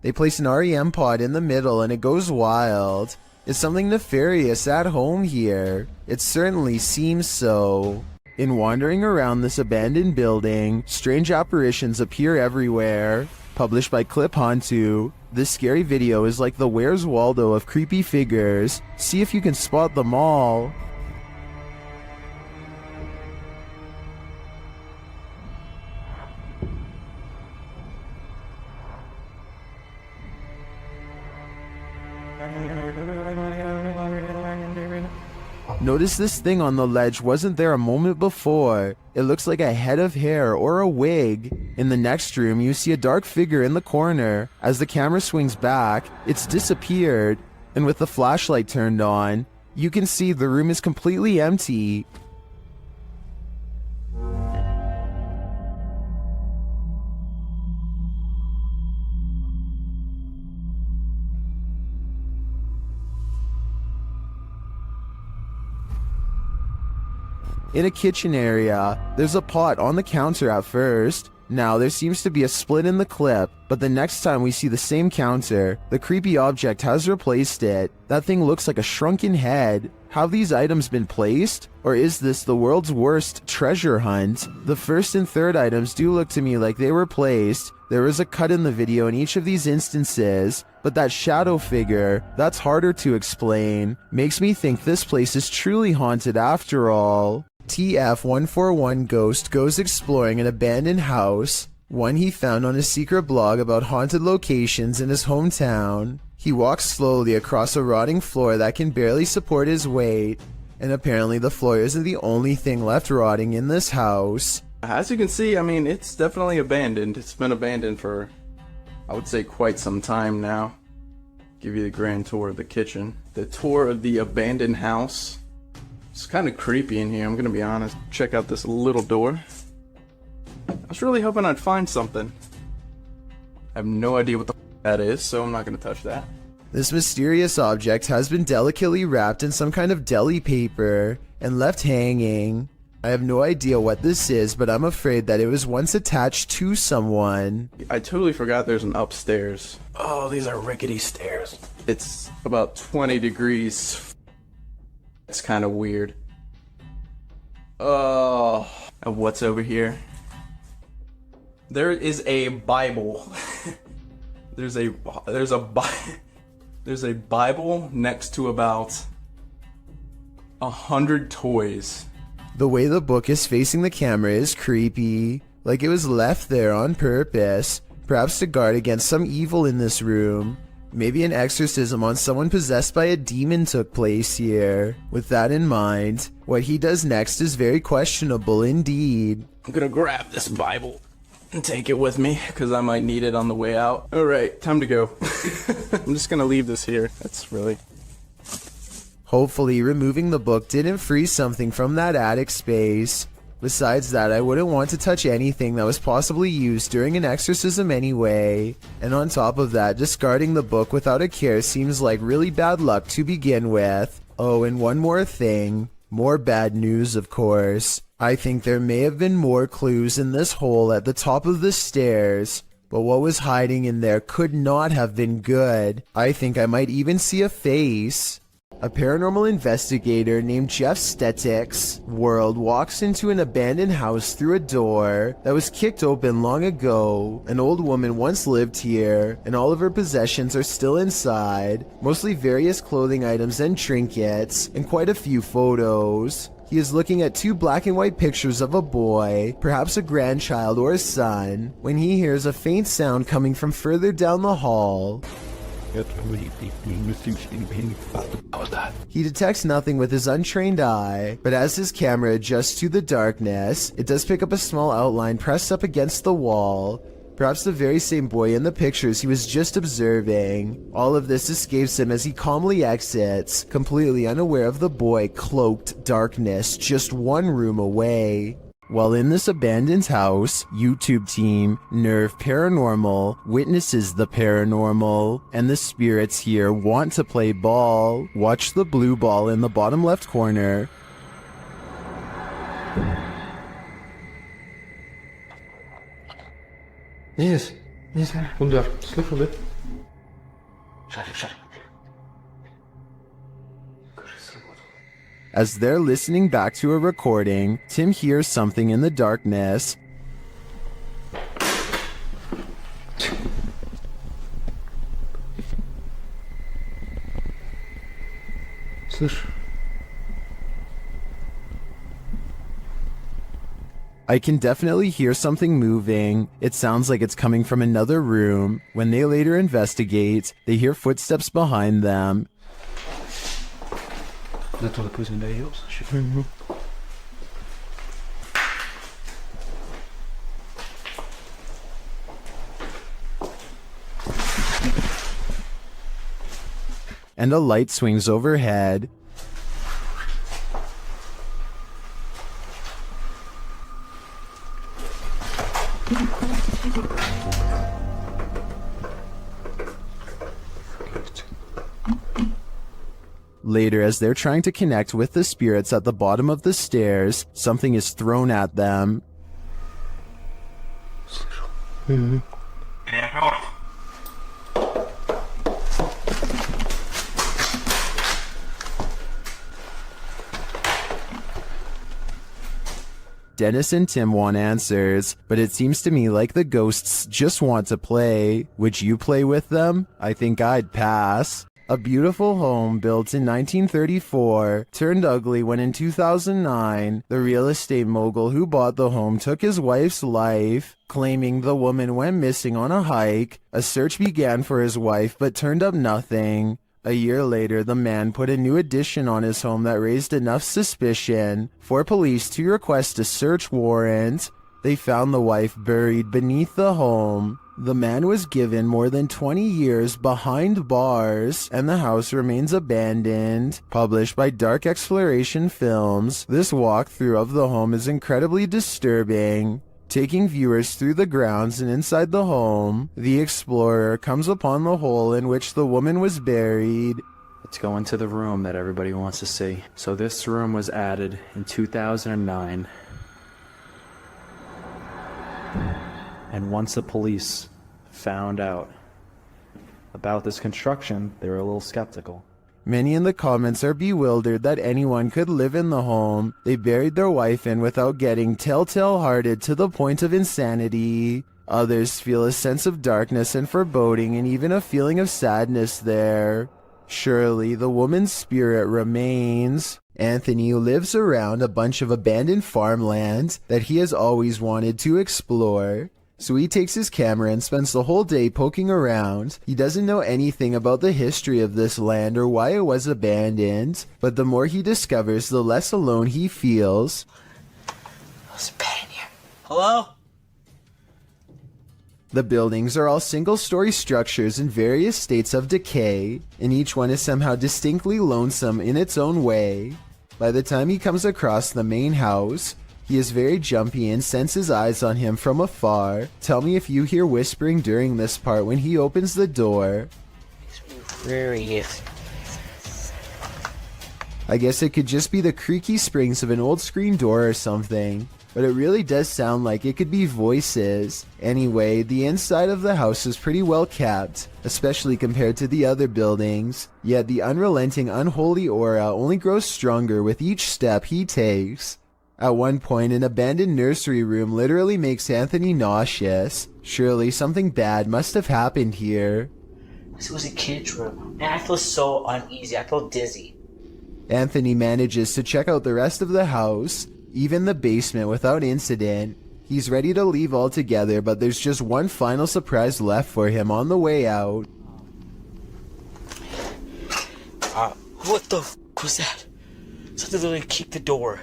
They place an REM pod in the middle and it goes wild. Is something nefarious at home here? It certainly seems so. In wandering around this abandoned building, strange apparitions appear everywhere. Published by Clip Hantu, this scary video is like the Where's Waldo of creepy figures. See if you can spot them all. Notice this thing on the ledge wasn't there a moment before. It looks like a head of hair or a wig. In the next room, you see a dark figure in the corner. As the camera swings back, it's disappeared. And with the flashlight turned on, you can see the room is completely empty. In a kitchen area, there's a pot on the counter at first. Now there seems to be a split in the clip, but the next time we see the same counter, the creepy object has replaced it. That thing looks like a shrunken head. Have these items been placed? Or is this the world's worst treasure hunt? The first and third items do look to me like they were placed. There is a cut in the video in each of these instances, but that shadow figure, that's harder to explain. Makes me think this place is truly haunted after all. TF141 Ghost goes exploring an abandoned house, one he found on a secret blog about haunted locations in his hometown. He walks slowly across a rotting floor that can barely support his weight, and apparently the floor isn't the only thing left rotting in this house. As you can see, I mean, it's definitely abandoned. It's been abandoned for, I would say, quite some time now. Give you the grand tour of the kitchen. The tour of the abandoned house. It's kind of creepy in here, I'm gonna be honest. Check out this little door. I was really hoping I'd find something. I have no idea what the that is, so I'm not gonna touch that. This mysterious object has been delicately wrapped in some kind of deli paper and left hanging. I have no idea what this is, but I'm afraid that it was once attached to someone. I totally forgot there's an upstairs. Oh, these are rickety stairs. It's about 20 degrees. It's kind of weird. Oh, and what's over here? There is a Bible. There's a Bible next to about 100 toys. The way the book is facing the camera is creepy, like it was left there on purpose, perhaps to guard against some evil in this room. Maybe an exorcism on someone possessed by a demon took place here. With that in mind, what he does next is very questionable indeed. I'm gonna grab this Bible and take it with me, because I might need it on the way out. Alright, time to go. I'm just gonna leave this here. That's really... Hopefully, removing the book didn't free something from that attic space. Besides that, I wouldn't want to touch anything that was possibly used during an exorcism anyway. And on top of that, discarding the book without a care seems like really bad luck to begin with. Oh, and one more thing. More bad news, of course. I think there may have been more clues in this hole at the top of the stairs. But what was hiding in there could not have been good. I think I might even see a face. A paranormal investigator named Jeff Stetik's world walks into an abandoned house through a door that was kicked open long ago. An old woman once lived here, and all of her possessions are still inside, mostly various clothing items and trinkets, and quite a few photos. He is looking at two black and white pictures of a boy, perhaps a grandchild or a son, when he hears a faint sound coming from further down the hall. He detects nothing with his untrained eye, but as his camera adjusts to the darkness, it does pick up a small outline pressed up against the wall. Perhaps the very same boy in the pictures he was just observing. All of this escapes him as he calmly exits, completely unaware of the boy cloaked darkness just one room away. While in this abandoned house, YouTube team Nerve Paranormal witnesses the paranormal, and the spirits here want to play ball. Watch the blue ball in the bottom left corner. Yes, kom daar, slip van dit. As they're listening back to a recording, Tim hears something in the darkness. Слышь. I can definitely hear something moving. It sounds like it's coming from another room. When they later investigate, they hear footsteps behind them. Let on the poison day heals. And a light swings overhead. Later, as they're trying to connect with the spirits at the bottom of the stairs, something is thrown at them. Dennis and Tim want answers, but it seems to me like the ghosts just want to play. Would you play with them? I think I'd pass. A beautiful home built in 1934 turned ugly when in 2009, the real estate mogul who bought the home took his wife's life, claiming the woman went missing on a hike. A search began for his wife but turned up nothing. A year later, the man put a new addition on his home that raised enough suspicion for police to request a search warrant. They found the wife buried beneath the home. The man was given more than 20 years behind bars, and the house remains abandoned. Published by Dark Exploration Films, this walkthrough of the home is incredibly disturbing. Taking viewers through the grounds and inside the home, the explorer comes upon the hole in which the woman was buried. Let's go into the room that everybody wants to see. So this room was added in 2009. And once the police found out about this construction, they were a little skeptical. Many in the comments are bewildered that anyone could live in the home they buried their wife in without getting telltale-hearted to the point of insanity. Others feel a sense of darkness and foreboding and even a feeling of sadness there. Surely the woman's spirit remains. Anthony lives around a bunch of abandoned farmland that he has always wanted to explore. So he takes his camera and spends the whole day poking around. He doesn't know anything about the history of this land or why it was abandoned, but the more he discovers, the less alone he feels. There's a bed in here. Hello? The buildings are all single-story structures in various states of decay, and each one is somehow distinctly lonesome in its own way. By the time he comes across the main house, he is very jumpy and senses eyes on him from afar. Tell me if you hear whispering during this part when he opens the door. I guess it could just be the creaky springs of an old screen door or something, but it really does sound like it could be voices. Anyway, the inside of the house is pretty well kept, especially compared to the other buildings, yet the unrelenting unholy aura only grows stronger with each step he takes. At one point, an abandoned nursery room literally makes Anthony nauseous. Surely something bad must have happened here. This was a kid's room, and I feel so uneasy. I feel dizzy. Anthony manages to check out the rest of the house, even the basement, without incident. He's ready to leave altogether, but there's just one final surprise left for him on the way out. What the f was that? Something literally kicked the door.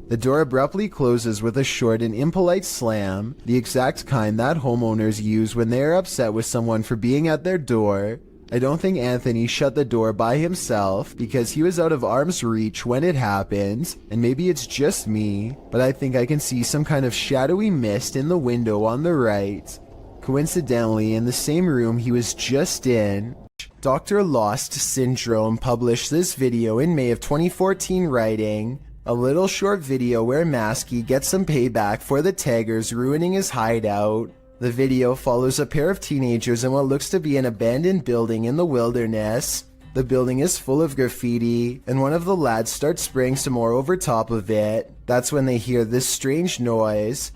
The door abruptly closes with a short and impolite slam, the exact kind that homeowners use when they are upset with someone for being at their door. I don't think Anthony shut the door by himself because he was out of arm's reach when it happened, and maybe it's just me, but I think I can see some kind of shadowy mist in the window on the right. Coincidentally, in the same room he was just in, Dr. Lost Syndrome published this video in May of 2014 writing, a little short video where Masky gets some payback for the taggers ruining his hideout. The video follows a pair of teenagers in what looks to be an abandoned building in the wilderness. The building is full of graffiti, and one of the lads starts spraying some more over top of it. That's when they hear this strange noise.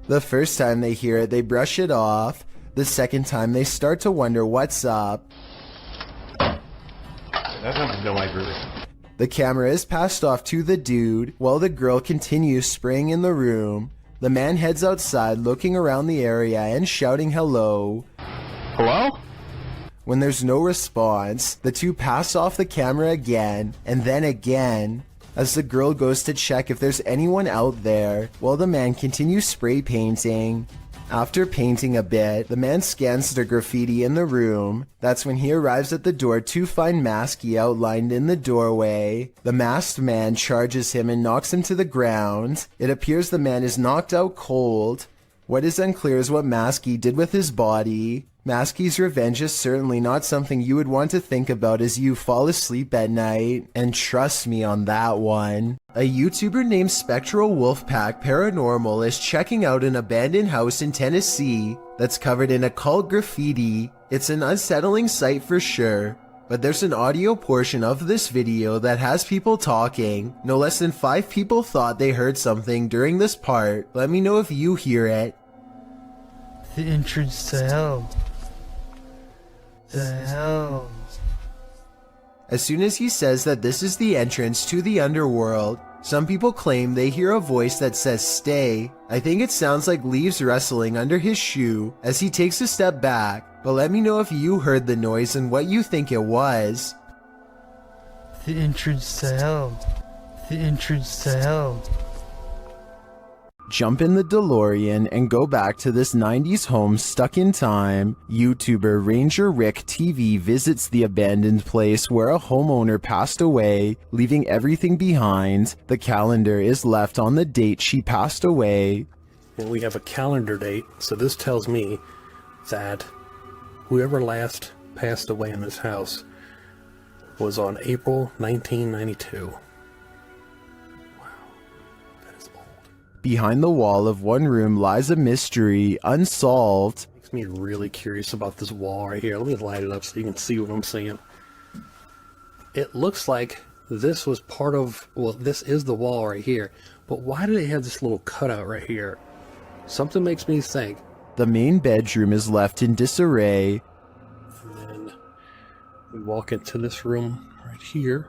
The first time they hear it, they brush it off. The second time, they start to wonder what's up. That sounds no like really. The camera is passed off to the dude, while the girl continues spraying in the room. The man heads outside looking around the area and shouting hello. Hello? When there's no response, the two pass off the camera again, and then again, as the girl goes to check if there's anyone out there, while the man continues spray painting. After painting a bit, the man scans the graffiti in the room. That's when he arrives at the door to find Masky outlined in the doorway. The masked man charges him and knocks him to the ground. It appears the man is knocked out cold. What is unclear is what Masky did with his body. Masky's revenge is certainly not something you would want to think about as you fall asleep at night, and trust me on that one. A YouTuber named Spectral Wolfpack Paranormal is checking out an abandoned house in Tennessee that's covered in occult graffiti. It's an unsettling sight for sure, but there's an audio portion of this video that has people talking. No less than 5 people thought they heard something during this part. Let me know if you hear it. The entrance to hell. The hell. As soon as he says that this is the entrance to the underworld, some people claim they hear a voice that says stay. I think it sounds like leaves rustling under his shoe as he takes a step back, but let me know if you heard the noise and what you think it was. The entrance to hell. The entrance to hell. Jump in the DeLorean and go back to this 90s home stuck in time. YouTuber Ranger Rick TV visits the abandoned place where a homeowner passed away, leaving everything behind. The calendar is left on the date she passed away. And we have a calendar date, so this tells me that whoever last passed away in this house was on April 1992. Behind the wall of one room lies a mystery, unsolved. Makes me really curious about this wall right here. Let me light it up so you can see what I'm seeing. It looks like this was part of, well, this is the wall right here. But why do they have this little cutout right here? Something makes me think. The main bedroom is left in disarray. And then we walk into this room right here.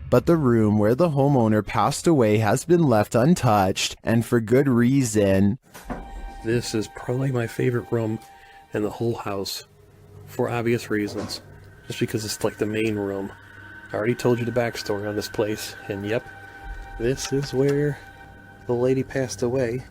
But the room where the homeowner passed away has been left untouched, and for good reason. This is probably my favorite room in the whole house, for obvious reasons. Just because it's like the main room. I already told you the backstory on this place, and yep, this is where the lady passed away.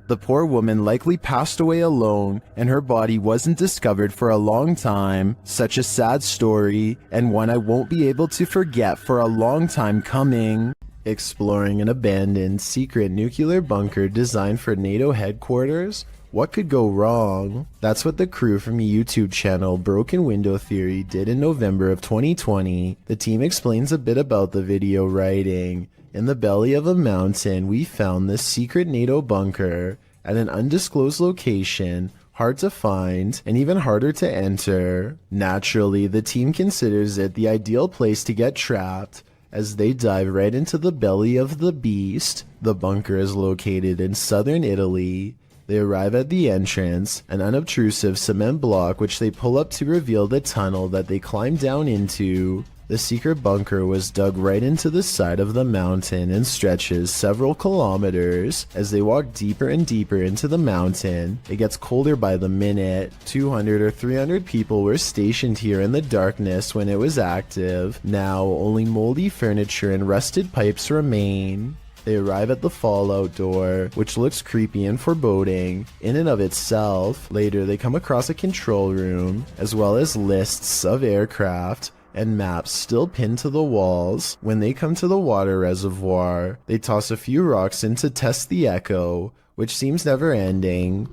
The poor woman likely passed away alone, and her body wasn't discovered for a long time. Such a sad story, and one I won't be able to forget for a long time coming. Exploring an abandoned, secret nuclear bunker designed for NATO headquarters? What could go wrong? That's what the crew from YouTube channel Broken Window Theory did in November of 2020. The team explains a bit about the video, writing, "In the belly of a mountain, we found this secret NATO bunker at an undisclosed location, hard to find and even harder to enter. Naturally, the team considers it the ideal place to get trapped as they dive right into the belly of the beast. The bunker is located in southern Italy. They arrive at the entrance, an unobtrusive cement block which they pull up to reveal the tunnel that they climb down into. The secret bunker was dug right into the side of the mountain and stretches several kilometers. As they walk deeper and deeper into the mountain, it gets colder by the minute. 200 or 300 people were stationed here in the darkness when it was active. Now, only moldy furniture and rusted pipes remain. They arrive at the fallout door, which looks creepy and foreboding in and of itself. Later, they come across a control room, as well as lists of aircraft and maps still pinned to the walls. When they come to the water reservoir, they toss a few rocks in to test the echo, which seems never ending.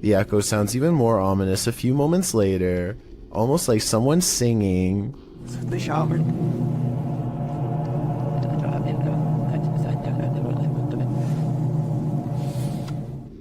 The echo sounds even more ominous a few moments later, almost like someone singing.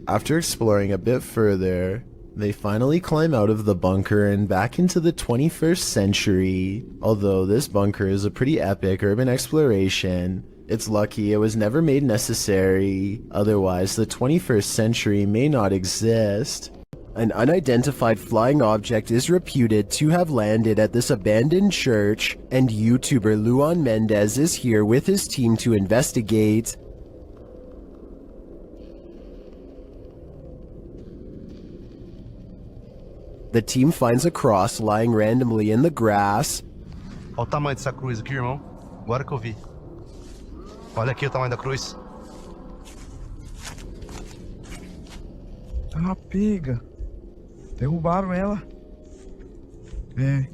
After exploring a bit further, they finally climb out of the bunker and back into the 21st century. Although this bunker is a pretty epic urban exploration, it's lucky it was never made necessary. Otherwise, the 21st century may not exist. An unidentified flying object is reputed to have landed at this abandoned church, and YouTuber Luan Mendez is here with his team to investigate. The team finds a cross lying randomly in the grass. Olha o tamanho dessa cruz aqui, irmão. Agora que eu vi. Olha aqui o tamanho da cruz. Ah, pega. Derrubaram ela. É.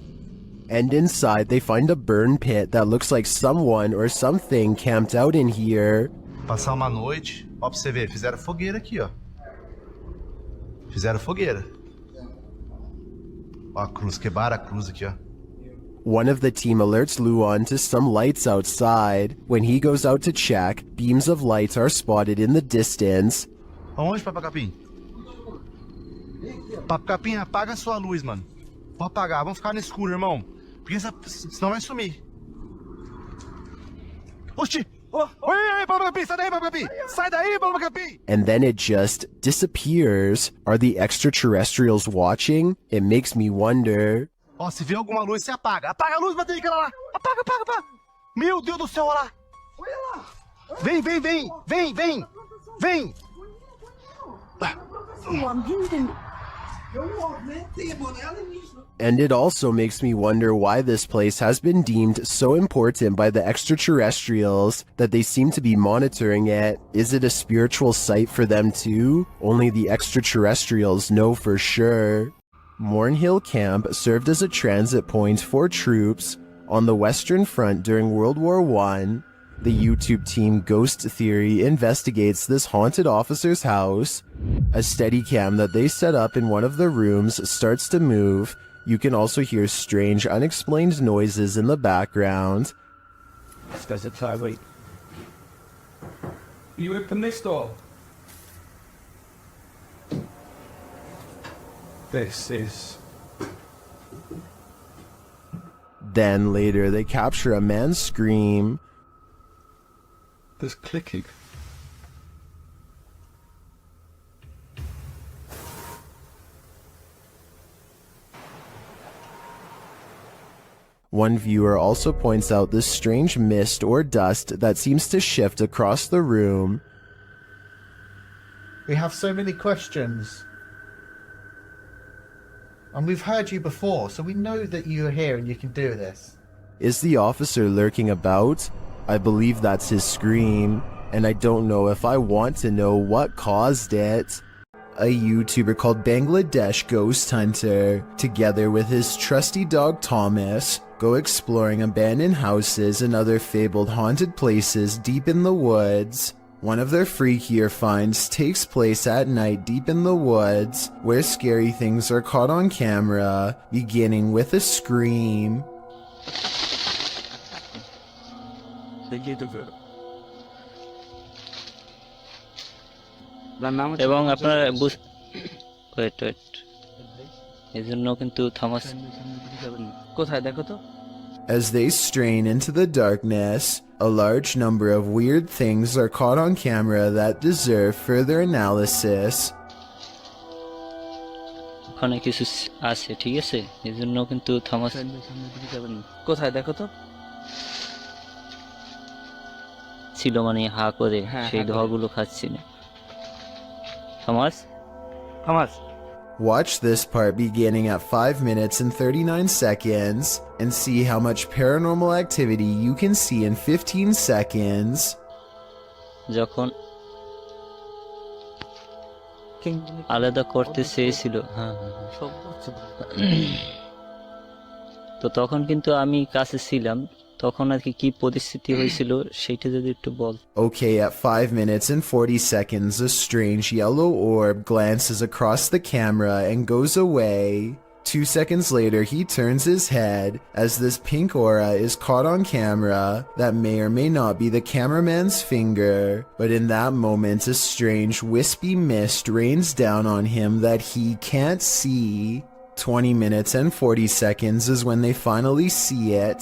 And inside they find a burn pit that looks like someone or something camped out in here. Passar uma noite. Ó, pra você ver, fizeram fogueira aqui, ó. Fizeram fogueira. Ó, a cruz, quebraram a cruz aqui, ó. One of the team alerts Luan to some lights outside. When he goes out to check, beams of light are spotted in the distance. Aonde, Papa Capim? Papa Capim, apaga a sua luz, mano. Vou apagar, vamos ficar no escuro, irmão. Porque senão vai sumir. Oxi! Oi, Papa Capim, sai daí, Papa Capim! Sai daí, Papa Capim! And then it just disappears. Are the extraterrestrials watching? It makes me wonder. Ó, se vê alguma luz, você apaga. Apaga a luz, bater aquela lá. Apaga, apaga, apaga. Meu Deus do céu, olha lá. Olha lá. Vem, vem, vem. Vem, vem. Vem. And it also makes me wonder why this place has been deemed so important by the extraterrestrials that they seem to be monitoring it. Is it a spiritual site for them too? Only the extraterrestrials know for sure. Mornhill Camp served as a transit point for troops on the Western Front during World War I. The YouTube team Ghost Theory investigates this haunted officer's house. A Steadicam that they set up in one of the rooms starts to move. You can also hear strange, unexplained noises in the background. This guy's a tyrant. You open this door? This is... Then later they capture a man's scream. There's clicking. One viewer also points out this strange mist or dust that seems to shift across the room. We have so many questions. And we've heard you before, so we know that you're here and you can do this. Is the officer lurking about? I believe that's his scream, and I don't know if I want to know what caused it. A YouTuber called Bangladesh Ghost Hunter, together with his trusty dog Thomas, go exploring abandoned houses and other fabled haunted places deep in the woods. One of their freakier finds takes place at night deep in the woods, where scary things are caught on camera, beginning with a scream. এবং আপনারা wait এজন্য কিন্তু Thomas কোথায় দেখো তো As they strain into the darkness, a large number of weird things are caught on camera that deserve further analysis. ওখানে কিছু আছে, ঠিক আছে, এজন্য কিন্তু থমাস কোথায় দেখো তো ছিল, মানে হা করে সেই ধোঁয়াগুলো খাচ্ছিল। Thomas, Thomas, Watch this part beginning at 5 minutes and 39 seconds and see how much paranormal activity you can see in 15 seconds. যখন আলাদা করতে চেয়েছিল, তো তখন কিন্তু আমি কাছে ছিলাম, তখন আর কি পরিস্থিতি হয়েছিল সেটা যদি একটু বল। Okay, at 5 minutes and 40 seconds, a strange yellow orb glances across the camera and goes away. 2 seconds later, he turns his head as this pink aura is caught on camera that may or may not be the cameraman's finger, but in that moment, a strange wispy mist rains down on him that he can't see. 20 minutes and 40 seconds is when they finally see it.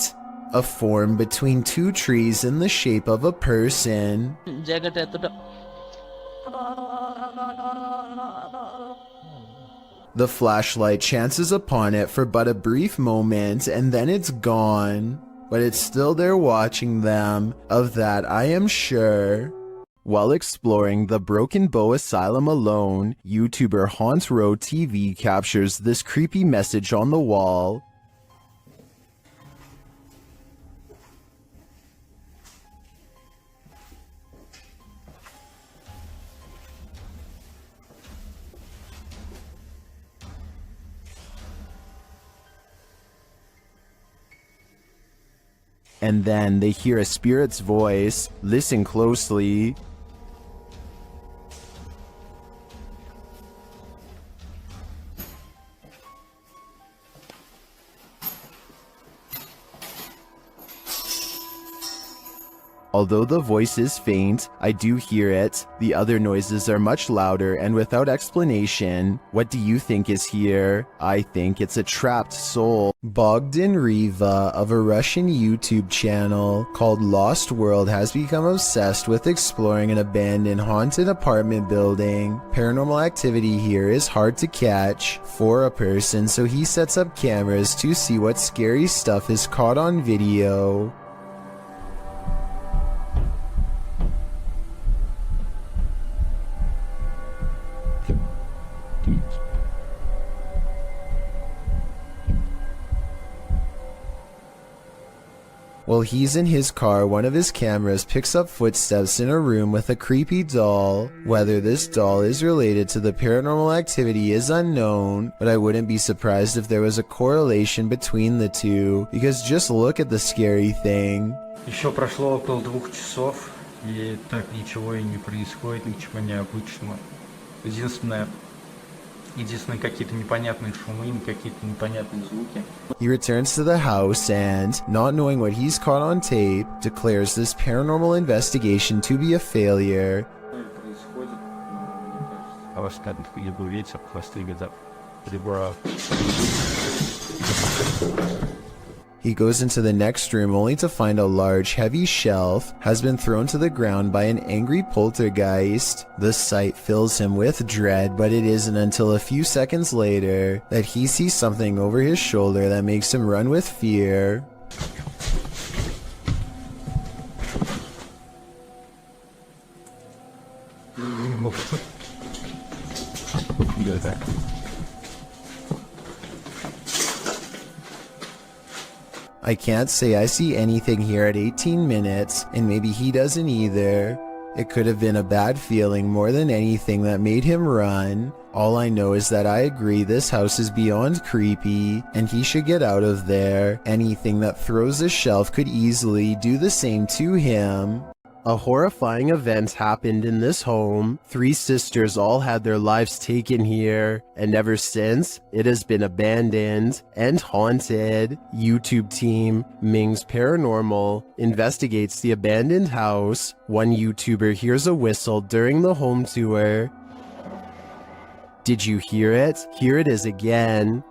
A form between two trees in the shape of a person. The flashlight chances upon it for but a brief moment and then it's gone. But it's still there watching them, of that I am sure. While exploring the Broken Bow Asylum alone, YouTuber Haunt Row TV captures this creepy message on the wall. And then they hear a spirit's voice. Listen closely. Although the voice is faint, I do hear it. The other noises are much louder and without explanation. What do you think is here? I think it's a trapped soul. Bogdan Riva of a Russian YouTube channel called Lost World has become obsessed with exploring an abandoned haunted apartment building. Paranormal activity here is hard to catch for a person, so he sets up cameras to see what scary stuff is caught on video. While he's in his car, one of his cameras picks up footsteps in a room with a creepy doll. Whether this doll is related to the paranormal activity is unknown, but I wouldn't be surprised if there was a correlation between the two, because just look at the scary thing. Еще прошло около 2 часов, и так ничего и не происходит, ничего необычного. Единственное, какие-то непонятные шумы, какие-то непонятные звуки. He returns to the house and, not knowing what he's caught on tape, declares this paranormal investigation to be a failure. I was starting to feel ветер, хвостыгать up. He goes into the next room only to find a large, heavy shelf has been thrown to the ground by an angry poltergeist. The sight fills him with dread, but it isn't until a few seconds later that he sees something over his shoulder that makes him run with fear. Go there. I can't say I see anything here at 18 minutes, and maybe he doesn't either. It could have been a bad feeling more than anything that made him run. All I know is that I agree this house is beyond creepy, and he should get out of there. Anything that throws a shelf could easily do the same to him. A horrifying event happened in this home. 3 sisters all had their lives taken here, and ever since, it has been abandoned and haunted. YouTube team Ming's Paranormal investigates the abandoned house. One YouTuber hears a whistle during the home tour. Did you hear it? Here it is again.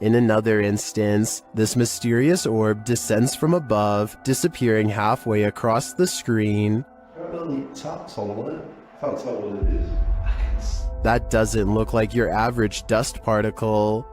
In another instance, this mysterious orb descends from above, disappearing halfway across the screen. That doesn't look like your average dust particle.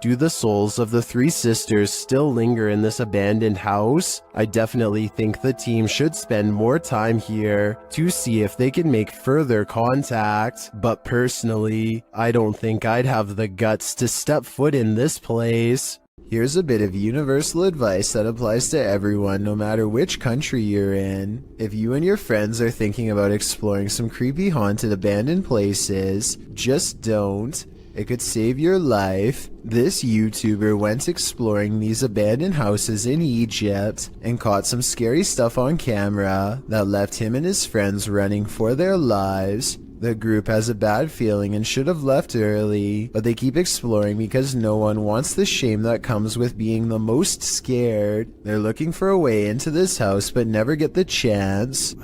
Do the souls of the three sisters still linger in this abandoned house? I definitely think the team should spend more time here to see if they can make further contact. But personally, I don't think I'd have the guts to step foot in this place. Here's a bit of universal advice that applies to everyone, no matter which country you're in. If you and your friends are thinking about exploring some creepy haunted abandoned places, just don't. It could save your life. This YouTuber went exploring these abandoned houses in Egypt and caught some scary stuff on camera that left him and his friends running for their lives. The group has a bad feeling and should have left early, but they keep exploring because no one wants the shame that comes with being the most scared. They're looking for a way into this house but never get the chance.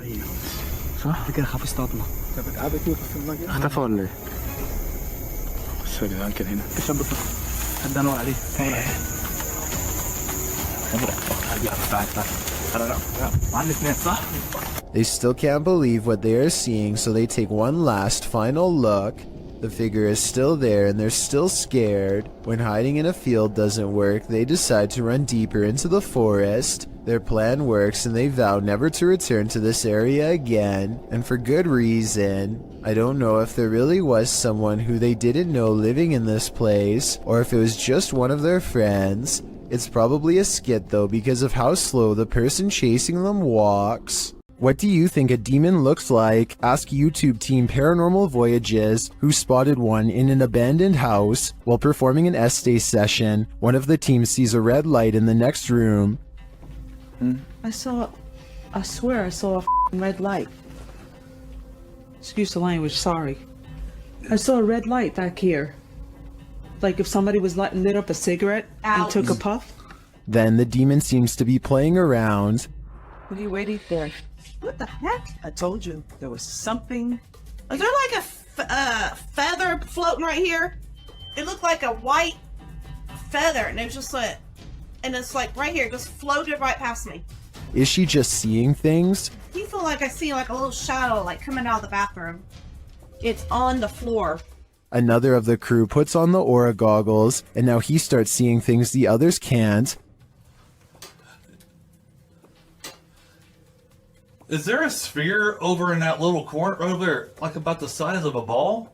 They still can't believe what they are seeing, so they take one last final look. The figure is still there and they're still scared. When hiding in a field doesn't work, they decide to run deeper into the forest. Their plan works and they vow never to return to this area again, and for good reason. I don't know if there really was someone who they didn't know living in this place, or if it was just one of their friends. It's probably a skit though because of how slow the person chasing them walks. What do you think a demon looks like? Ask YouTube team Paranormal Voyages, who spotted one in an abandoned house. While performing an Esteay session, one of the team sees a red light in the next room. I swear I saw a red light. Excuse the language, sorry. I saw a red light back here. Like if somebody was lit up a cigarette and took a puff. Then the demon seems to be playing around. What are you waiting for? What the heck? I told you there was something. Is there like a feather floating right here? It looked like a white feather, and it was just like, and it's like right here, it just floated right past me. Is she just seeing things? Do you feel like I see like a little shadow like coming out of the bathroom? It's on the floor. Another of the crew puts on the aura goggles, and now he starts seeing things the others can't. Is there a sphere over in that little corner over there, like about the size of a ball?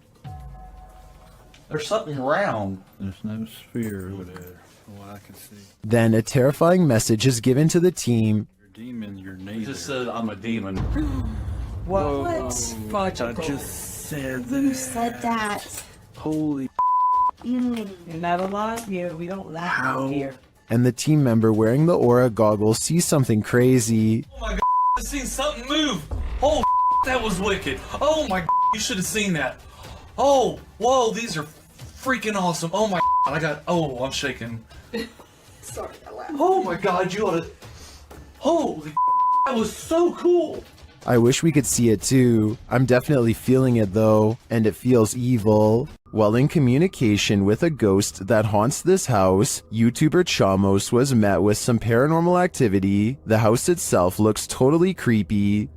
There's something round. There's no sphere over there, from what I can see. Then a terrifying message is given to the team. You're a demon, you're It neither. just said I'm a demon. What? I just said that. Who said that? Holy You're not alive? Yeah, we don't laugh here. And the team member wearing the aura goggles sees something crazy. Oh my god, I seen something move. Oh, that was wicked. Oh my god, you should have seen that. Oh, whoa, these are freaking awesome. Oh my god, I'm shaking. Sorry, I laughed. Oh my god, you ought to. Holy that was so cool. I wish we could see it too. I'm definitely feeling it though, and it feels evil. While in communication with a ghost that haunts this house, YouTuber Chamos was met with some paranormal activity. The house itself looks totally creepy.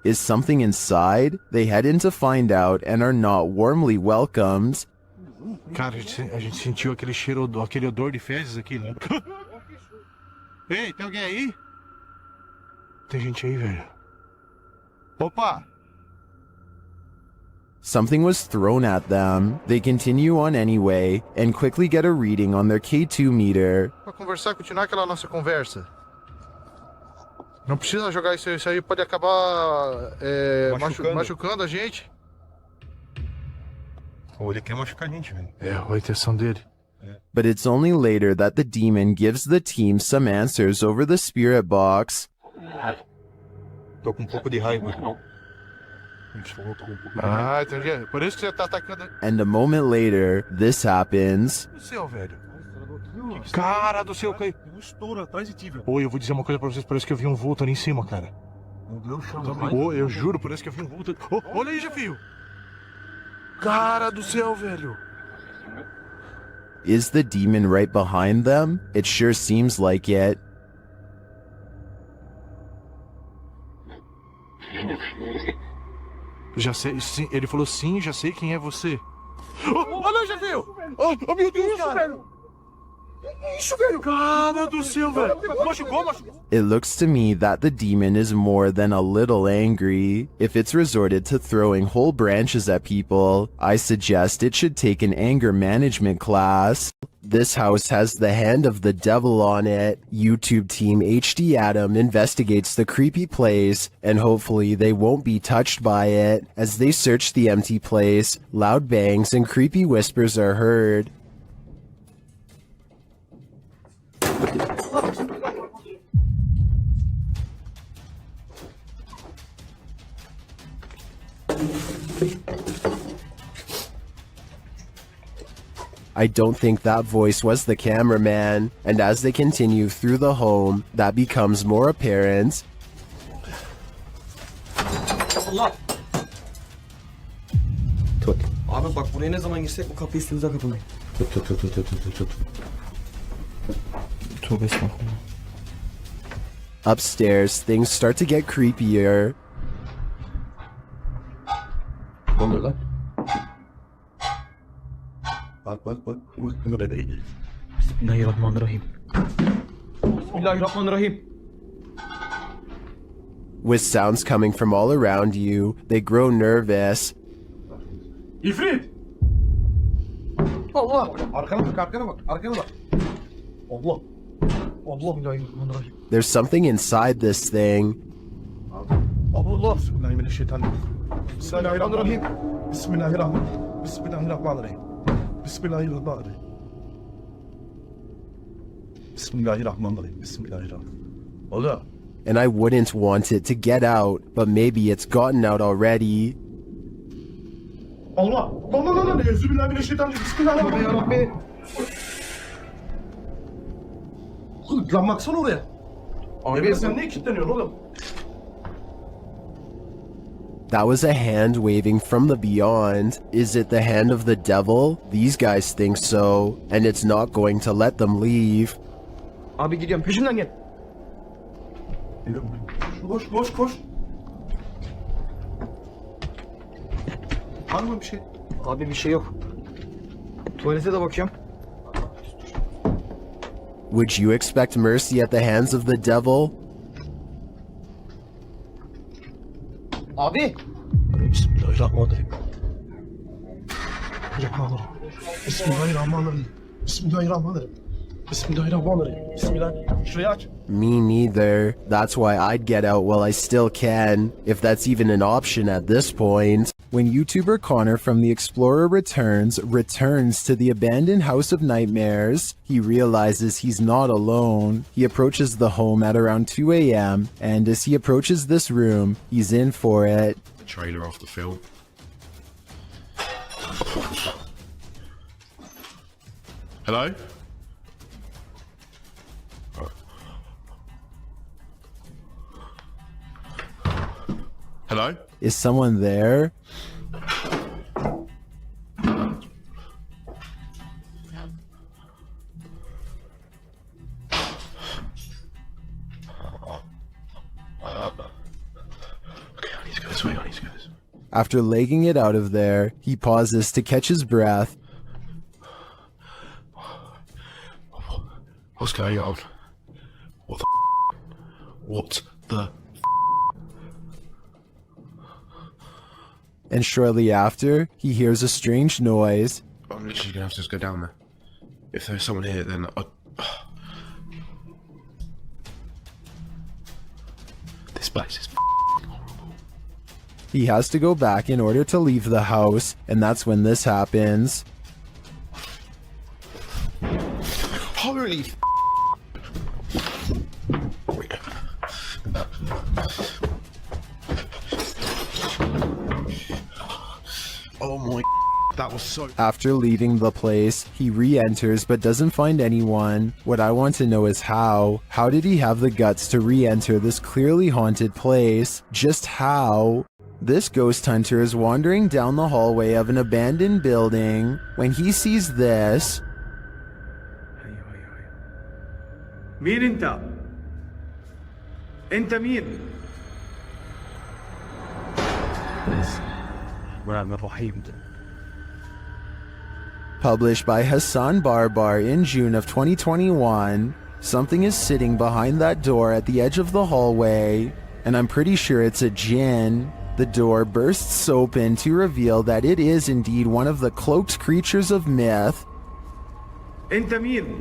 Is something inside? They head in to find out and are not warmly welcomed. Cara, a gente sentiu aquele cheiro, aquele odor de fezes aqui, né? Ei, tem alguém aí? Tem gente aí, velho. Opa! Something was thrown at them. They continue on anyway and quickly get a reading on their K2 meter. Pra conversar, continuar aquela nossa conversa. Não precisa jogar isso aí pode acabar machucando a gente. Ou ele quer machucar a gente, velho. É, a intenção dele. But it's only later that the demon gives the team some answers over the spirit box. Tô com um pouco de raiva. Ah, entendi. Por isso que você tá atacando. And a moment later, this happens. Do céu, velho. Cara do céu, caiu. Oi, eu vou dizer uma coisa pra vocês, parece que eu vi um vulto ali em cima, cara. Oi, eu juro, parece que eu vi um vulto. Oh, olha aí, Jefio. Cara do céu, velho. Is the demon right behind them? It sure seems like it. Já sei, sim, ele falou sim, já sei quem é você. Olha, Jefio. Oh, meu Deus, velho. Isso, velho. Cara do céu, velho. Machucou. It looks to me that the demon is more than a little angry. If it's resorted to throwing whole branches at people, I suggest it should take an anger management class. This house has the hand of the devil on it. YouTube team HD Adam investigates the creepy place, and hopefully they won't be touched by it. As they search the empty place, loud bangs and creepy whispers are heard. I don't think that voice was the cameraman, and as they continue through the home, that becomes more apparent. Tut. Abi bak buraya ne zaman girsek bu kapıyı üstümüze kapamayın. Tut. Tövbe estağfurullah. Upstairs, things start to get creepier. Ne oluyor lan? Bak. Burada değil. Bismillahirrahmanirrahim. Bismillahirrahmanirrahim. With sounds coming from all around you, they grow nervous. İfrit! Allah! Arkana bak. Allah! Bismillahirrahmanirrahim. There's something inside this thing. Allah! Bismillahirrahmanirrahim. Bismillahirrahmanirrahim. Bismillahirrahmanirrahim. Bismillahirrahmanirrahim. Oluyor. And I wouldn't want it to get out, but maybe it's gotten out already. Allah! Lan! Bismillahirrahmanirrahim. Bismillahirrahmanirrahim. Lan baksana oraya. Abi sen niye kilitleniyorsun oğlum? That was a hand waving from the beyond. Is it the hand of the devil? These guys think so, and it's not going to let them leave. Abi gidiyorum peşimden gel. Koş. Var mı bir şey? Abi bir şey yok. Tuvalete de bakıyorum. Would you expect mercy at the hands of the devil? Abi! Bismillahirrahmanirrahim. Bismillahirrahmanirrahim. Şurayı aç. Me neither. That's why I'd get out while I still can, if that's even an option at this point. When YouTuber Connor from The Explorer returns to the abandoned House of Nightmares, he realizes he's not alone. He approaches the home at around 2 a.m., and as he approaches this room, he's in for it. The trailer off the film. Hello? Hello? Is someone there? After legging it out of there, he pauses to catch his breath. What's going on? What the And shortly after, he hears a strange noise. I'm literally gonna have to just go down there. If there's someone here, then this place is horrible. He has to go back in order to leave the house, and that's when this happens. Holy That was so... After leaving the place, he re-enters but doesn't find anyone. What I want to know is how. How did he have the guts to re-enter this clearly haunted place? Just how? This ghost hunter is wandering down the hallway of an abandoned building when he sees this. مين انت؟ انت مين؟ Published by Hassan Barbar in June of 2021. Something is sitting behind that door at the edge of the hallway, and I'm pretty sure it's a djinn. The door bursts open to reveal that it is indeed one of the cloaked creatures of myth. انت مين؟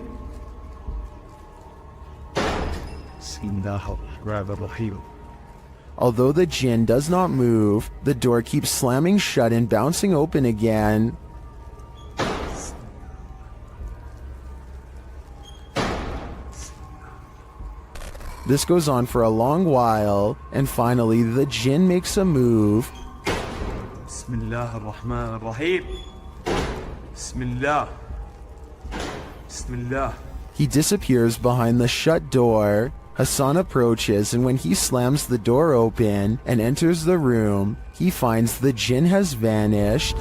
Although the djinn does not move, the door keeps slamming shut and bouncing open again. This goes on for a long while, and finally the djinn makes a move. Bismillah ar-Rahman ar-Rahim. Bismillah. Bismillah. He disappears behind the shut door. Hassan approaches, and when he slams the door open and enters the room, he finds the djinn has vanished.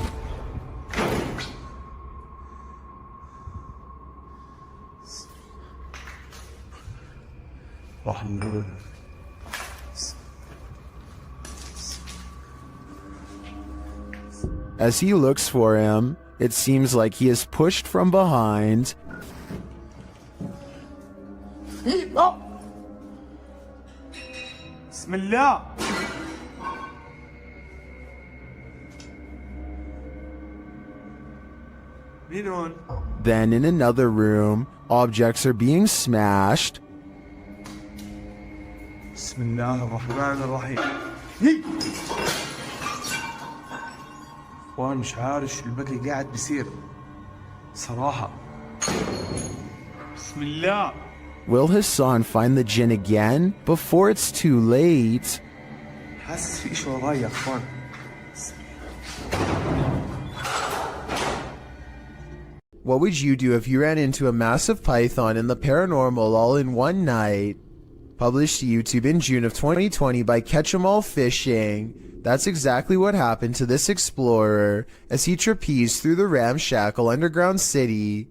As he looks for him, it seems like he is pushed from behind. Bismillah. Then in another room, objects are being smashed. Bismillah ar-Rahman ar-Rahim. وانا مش عارف شو البقي قاعد بيصير صراحة. بسم الله. Will Hassan find the djinn again before it's too late? حاسس في شيء وراي يا اخوان. What would you do if you ran into a massive python in the paranormal all in one night? Published to YouTube in June of 2020 by Catch 'em All Fishing. That's exactly what happened to this explorer as he trapezed through the ramshackle underground city.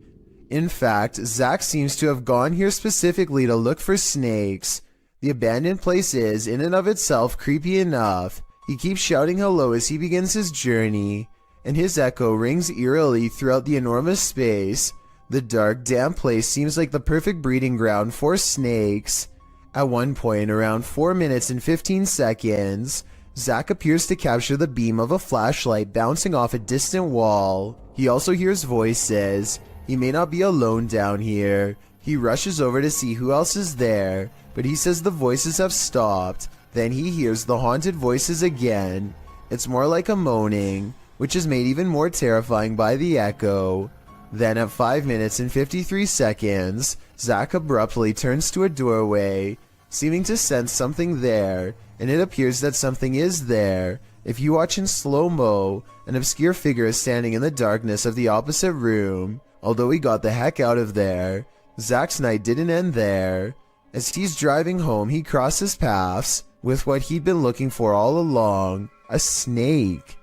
In fact, Zach seems to have gone here specifically to look for snakes. The abandoned place is, in and of itself, creepy enough. He keeps shouting hello as he begins his journey, and his echo rings eerily throughout the enormous space. The dark, damp place seems like the perfect breeding ground for snakes. At one point, around 4 minutes and 15 seconds, Zach appears to capture the beam of a flashlight bouncing off a distant wall. He also hears voices. He may not be alone down here. He rushes over to see who else is there, but he says the voices have stopped. Then he hears the haunted voices again. It's more like a moaning, which is made even more terrifying by the echo. Then at 5 minutes and 53 seconds, Zach abruptly turns to a doorway, seeming to sense something there, and it appears that something is there. If you watch in slow-mo, an obscure figure is standing in the darkness of the opposite room. Although he got the heck out of there, Zach's night didn't end there. As he's driving home, he crosses paths with what he'd been looking for all along, a snake.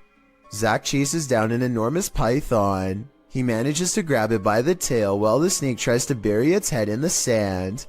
Zach chases down an enormous python. He manages to grab it by the tail while the snake tries to bury its head in the sand.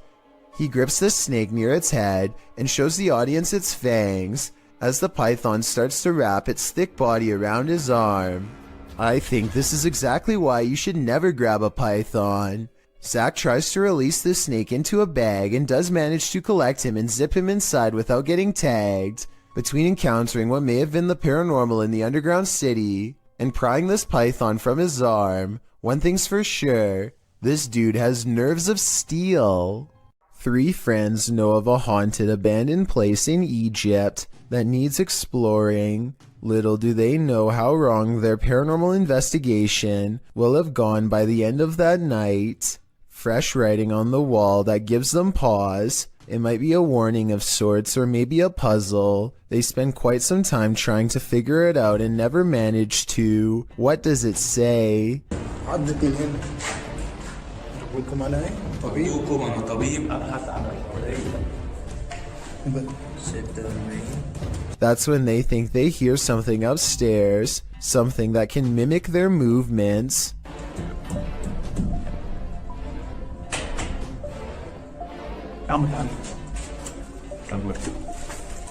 He grips the snake near its head and shows the audience its fangs as the python starts to wrap its thick body around his arm. I think this is exactly why you should never grab a python. Zach tries to release the snake into a bag and does manage to collect him and zip him inside without getting tagged. Between encountering what may have been the paranormal in the underground city and prying this python from his arm, one thing's for sure, this dude has nerves of steel. 3 friends know of a haunted abandoned place in Egypt that needs exploring. Little do they know how wrong their paranormal investigation will have gone by the end of that night. Fresh writing on the wall that gives them pause. It might be a warning of sorts or maybe a puzzle. They spend quite some time trying to figure it out and never manage to. What does it say? That's when they think they hear something upstairs, something that can mimic their movements.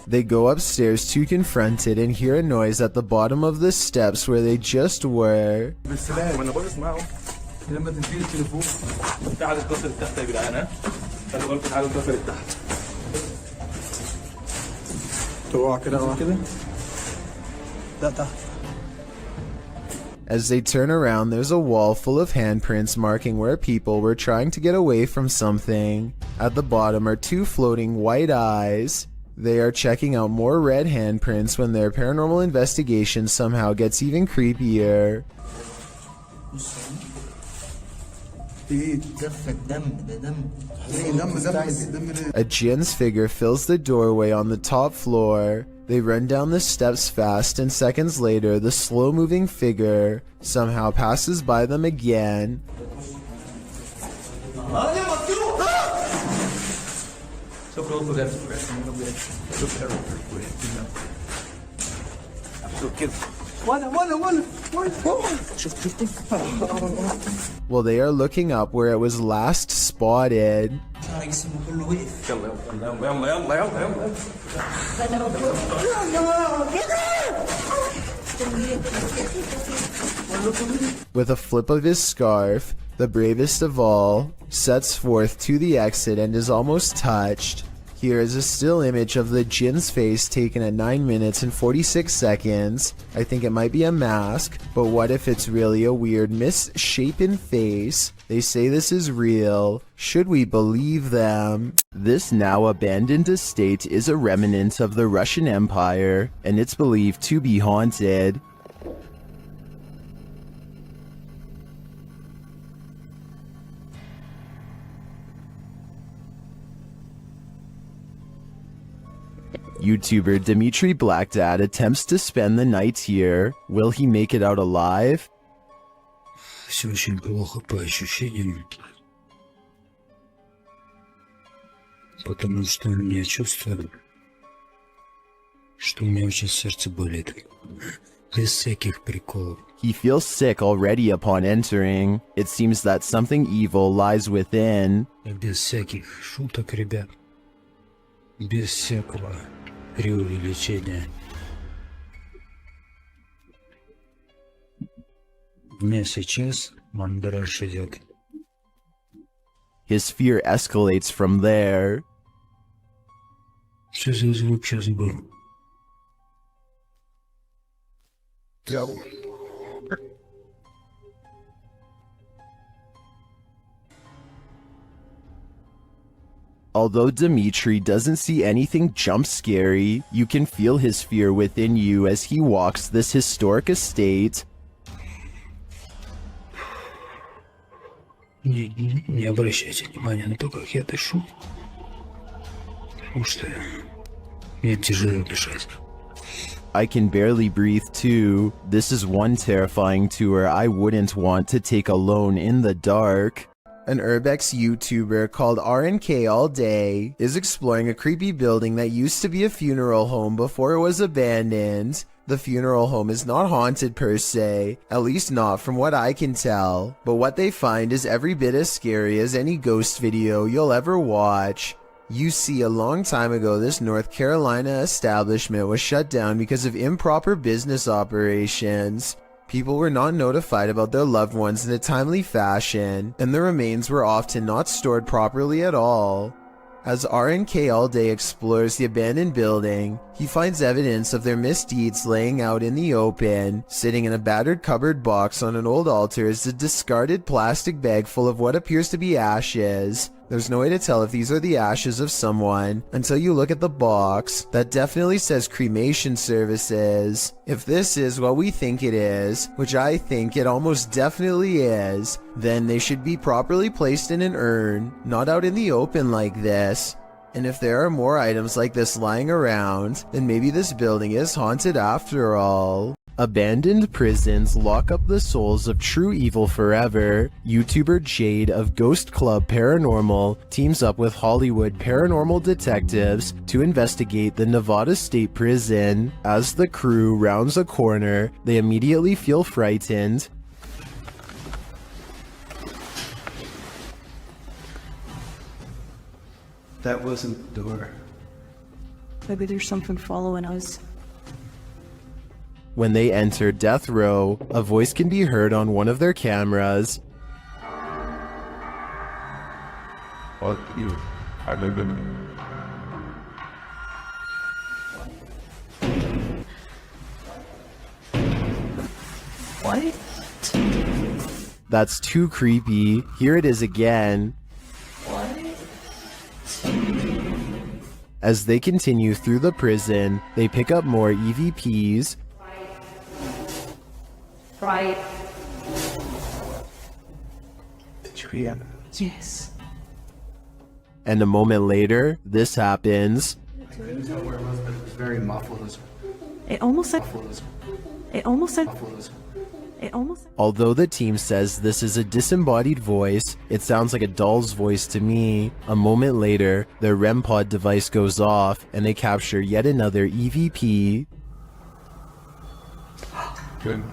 They go upstairs to confront it and hear a noise at the bottom of the steps where they just were. As they turn around, there's a wall full of handprints marking where people were trying to get away from something. At the bottom are two floating white eyes. They are checking out more red handprints when their paranormal investigation somehow gets even creepier. A Jin's figure fills the doorway on the top floor. They run down the steps fast, and seconds later, the slow-moving figure somehow passes by them again. Well, they are looking up where it was last spotted. With a flip of his scarf, the bravest of all sets forth to the exit and is almost touched. Here is a still image of the Jin's face taken at 9 minutes and 46 seconds. I think it might be a mask, but what if it's really a weird misshapen face? They say this is real. Should we believe them? This now abandoned estate is a remnant of the Russian Empire, and it's believed to be haunted. YouTuber Dimitri Blackdad attempts to spend the night here. Will he make it out alive? Все очень плохо по ощущениям, потому что я чувствую, что у меня очень сердце болит. Без всяких приколов. He feels sick already upon entering. It seems that something evil lies within. Без всяких шуток, ребят. Без всякого преувеличения. Мне сейчас мандраж идет. His fear escalates from there. Что за звук сейчас был? Although Dimitri doesn't see anything jump scary, you can feel his fear within you as he walks this historic estate. Не обращайте внимания на то, как я дышу, потому что мне тяжело дышать. I can barely breathe too. This is one terrifying tour I wouldn't want to take alone in the dark. An Urbex YouTuber called RNK All Day is exploring a creepy building that used to be a funeral home before it was abandoned. The funeral home is not haunted per se, at least not from what I can tell, but what they find is every bit as scary as any ghost video you'll ever watch. You see, a long time ago, this North Carolina establishment was shut down because of improper business operations. People were not notified about their loved ones in a timely fashion, and the remains were often not stored properly at all. As RNK All Day explores the abandoned building, he finds evidence of their misdeeds laying out in the open. Sitting in a battered cupboard box on an old altar is a discarded plastic bag full of what appears to be ashes. There's no way to tell if these are the ashes of someone until you look at the box. That definitely says cremation services. If this is what we think it is, which I think it almost definitely is, then they should be properly placed in an urn, not out in the open like this. And if there are more items like this lying around, then maybe this building is haunted after all. Abandoned prisons lock up the souls of true evil forever. YouTuber Jade of Ghost Club Paranormal teams up with Hollywood paranormal detectives to investigate the Nevada State Prison. As the crew rounds a corner, they immediately feel frightened. That wasn't the door. Maybe there's something following us. When they enter death row, a voice can be heard on one of their cameras. Fuck you. I live in What? That's too creepy. Here it is again. As they continue through the prison, they pick up more EVPs. Right. Did you hear? Yes. And a moment later, this happens. I couldn't tell where it was, but it was very muffled. It almost said. It almost said. It almost. Although the team says this is a disembodied voice, it sounds like a doll's voice to me. A moment later, their REM pod device goes off and they capture yet another EVP. Good.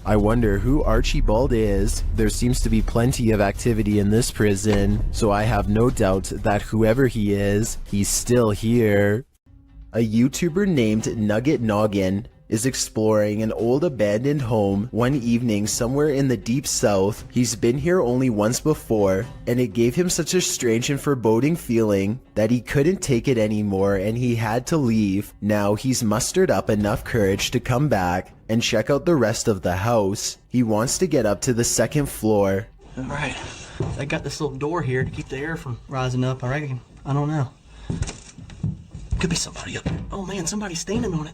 I wonder who Archibald is. There seems to be plenty of activity in this prison, so I have no doubt that whoever he is, he's still here. A YouTuber named Nugget Noggin is exploring an old abandoned home one evening somewhere in the deep south. He's been here only once before, and it gave him such a strange and foreboding feeling that he couldn't take it anymore and he had to leave. Now he's mustered up enough courage to come back and check out the rest of the house. He wants to get up to the second floor. Alright, I got this little door here to keep the air from rising up, I reckon. I don't know. Could be somebody up there. Oh man, somebody's standing on it.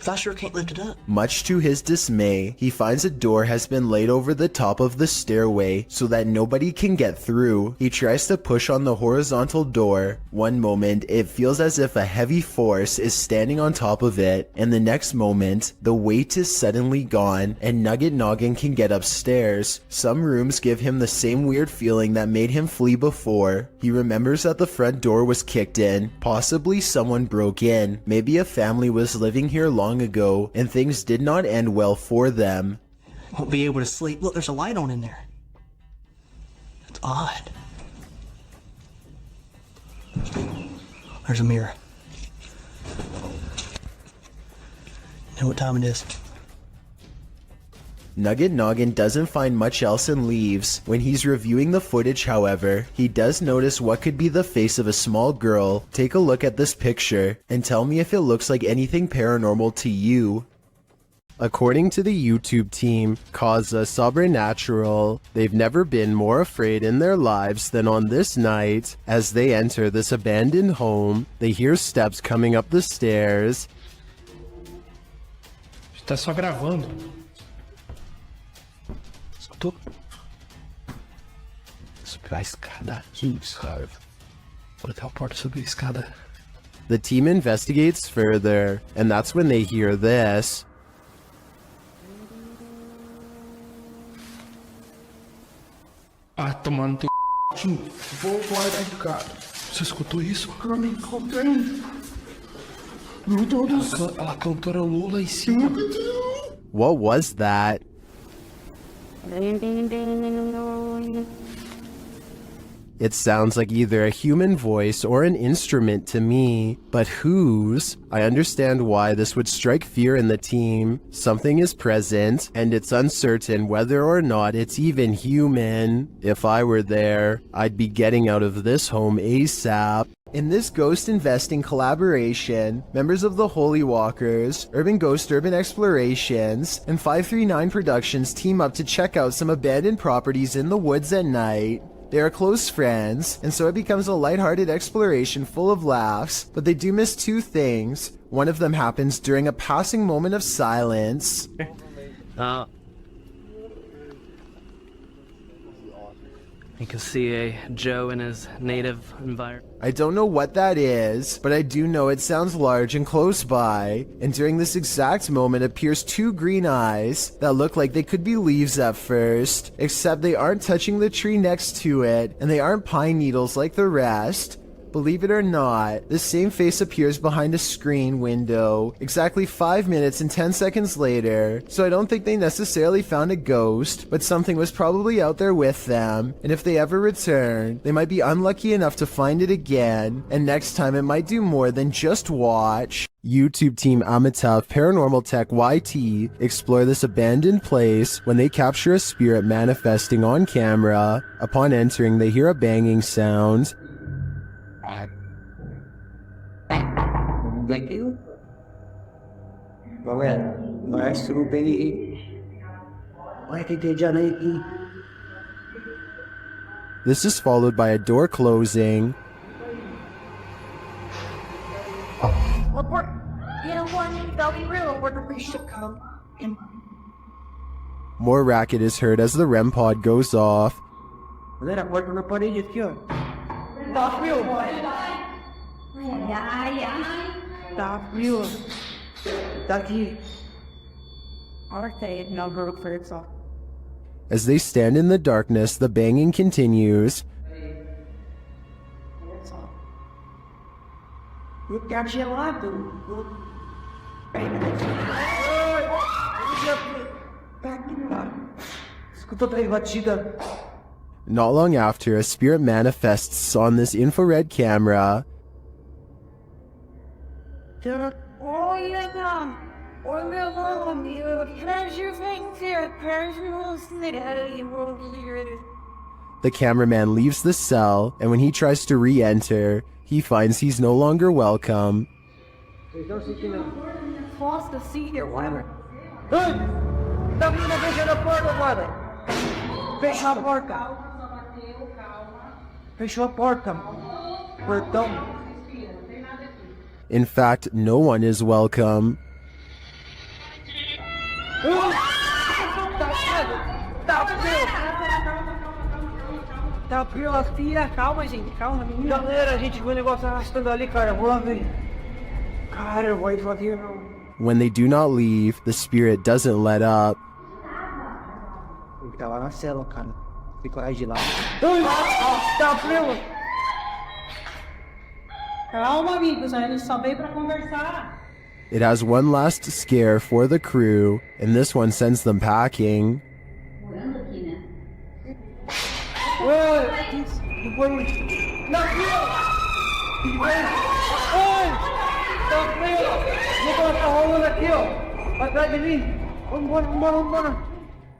Cause I sure can't lift it up. Much to his dismay, he finds a door has been laid over the top of the stairway so that nobody can get through. He tries to push on the horizontal door. One moment, it feels as if a heavy force is standing on top of it, and the next moment, the weight is suddenly gone and Nugget Noggin can get upstairs. Some rooms give him the same weird feeling that made him flee before. He remembers that the front door was kicked in. Possibly someone broke in. Maybe a family was living here long ago and things did not end well for them. Won't be able to sleep. Look, there's a light on in there. That's odd. There's a mirror. You know what time it is? Nugget Noggin doesn't find much else and leaves. When he's reviewing the footage, however, he does notice what could be the face of a small girl. Take a look at this picture and tell me if it looks like anything paranormal to you. According to the YouTube team, Causa Sobrenatural, they've never been more afraid in their lives than on this night. As they enter this abandoned home, they hear steps coming up the stairs. Está só gravando. Escutou? Subiu a escada. Isso, cara. Vou até a porta subir a escada. The team investigates further, and that's when they hear this. Ah, tomando teu c... Vou guardar de cara. Você escutou isso? Eu me encontrei. Meu Deus do céu. Ela cantora Lula em cima. What was that? It sounds like either a human voice or an instrument to me, but whose? I understand why this would strike fear in the team. Something is present, and it's uncertain whether or not it's even human. If I were there, I'd be getting out of this home ASAP. In this ghost investing collaboration, members of the Holy Walkers, Urban Ghost Urban Explorations, and 539 Productions team up to check out some abandoned properties in the woods at night. They are close friends, and so it becomes a lighthearted exploration full of laughs, but they do miss two things. One of them happens during a passing moment of silence. You can see a Joe in his native environment. I don't know what that is, but I do know it sounds large and close by, and during this exact moment appears two green eyes that look like they could be leaves at first, except they aren't touching the tree next to it, and they aren't pine needles like the rest. Believe it or not, the same face appears behind a screen window exactly 5 minutes and 10 seconds later, so I don't think they necessarily found a ghost, but something was probably out there with them, and if they ever return, they might be unlucky enough to find it again, and next time it might do more than just watch. YouTube team Amitav Paranormal Tech YT explore this abandoned place when they capture a spirit manifesting on camera. Upon entering, they hear a banging sound. Thank you. This is followed by a door closing. More racket is heard as the REM pod goes off. As they stand in the darkness, the banging continues. Not long after, a spirit manifests on this infrared camera. The cameraman leaves the cell, and when he tries to re-enter, he finds he's no longer welcome. In fact, no one is welcome. Calma, gente, calma, menina. Galera, a gente viu o negócio arrastando ali, cara. Vamos ver. Cara, eu vou aqui, meu. When they do not leave, the spirit doesn't let up. Ele tá lá na cela, cara. Fica lá de lá. Tá frio. Calma, amigos, a gente só veio pra conversar. It has one last scare for the crew, and this one sends them packing.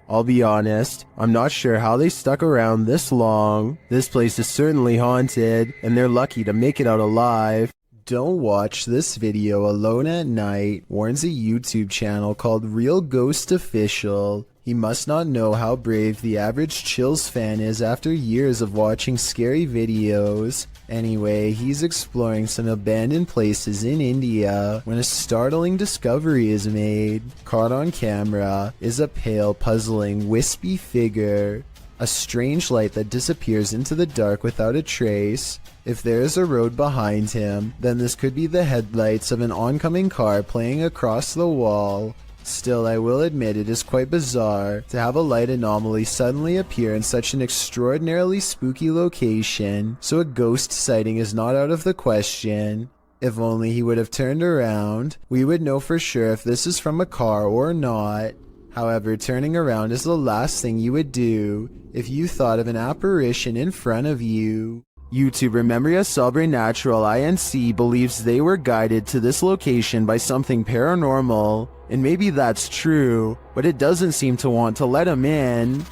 I'll be honest, I'm not sure how they stuck around this long. This place is certainly haunted, and they're lucky to make it out alive. Don't watch this video alone at night, warns a YouTube channel called Real Ghost Official. He must not know how brave the average Chills fan is after years of watching scary videos. Anyway, he's exploring some abandoned places in India when a startling discovery is made. Caught on camera is a pale, puzzling, wispy figure. A strange light that disappears into the dark without a trace. If there is a road behind him, then this could be the headlights of an oncoming car playing across the wall. Still, I will admit it is quite bizarre to have a light anomaly suddenly appear in such an extraordinarily spooky location, so a ghost sighting is not out of the question. If only he would have turned around, we would know for sure if this is from a car or not. However, turning around is the last thing you would do if you thought of an apparition in front of you. YouTuber Memoria Sobrenatural INC believes they were guided to this location by something paranormal, and maybe that's true, but it doesn't seem to want to let him in.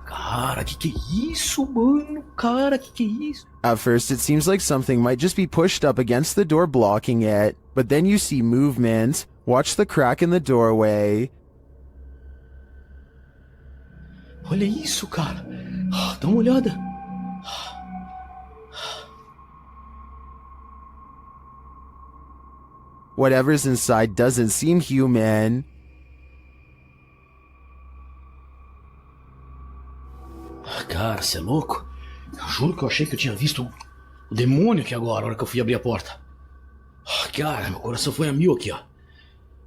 God, Cara, que é isso, mano? Cara, que é isso? At first, it seems like something might just be pushed up against the door blocking it, but then you see movement. Watch the crack in the doorway. Olha isso, cara. Dá uma olhada. Whatever's inside doesn't seem human. Cara, você é louco? Eu juro que eu achei que eu tinha visto o demônio aqui agora, na hora que eu fui abrir a porta. Cara, meu coração foi a mil aqui, ó.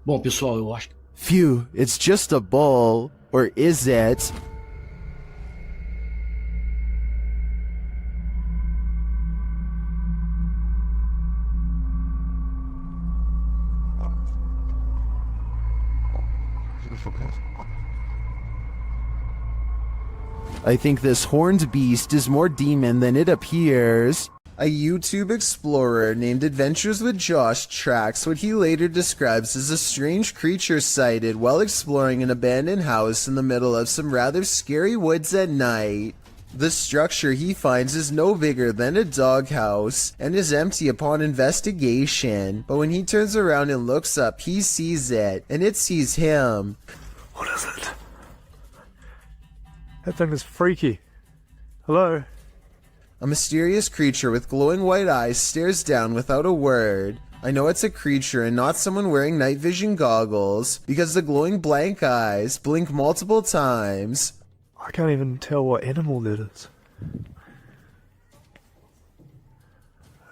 Bom, pessoal, eu acho que... Phew, it's just a bull. Or is it? I think this horned beast is more demon than it appears. A YouTube explorer named Adventures with Josh tracks what he later describes as a strange creature sighted while exploring an abandoned house in the middle of some rather scary woods at night. The structure he finds is no bigger than a doghouse and is empty upon investigation, but when he turns around and looks up, he sees it, and it sees him. What is it? That thing is freaky. Hello? A mysterious creature with glowing white eyes stares down without a word. I know it's a creature and not someone wearing night vision goggles, because the glowing blank eyes blink multiple times. I can't even tell what animal that is.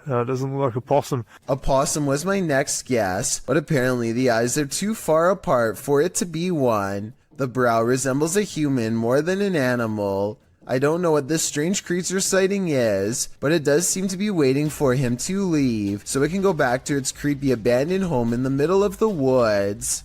No, it doesn't look like a possum. A possum was my next guess, but apparently the eyes are too far apart for it to be one. The brow resembles a human more than an animal. I don't know what this strange creature sighting is, but it does seem to be waiting for him to leave, so it can go back to its creepy abandoned home in the middle of the woods.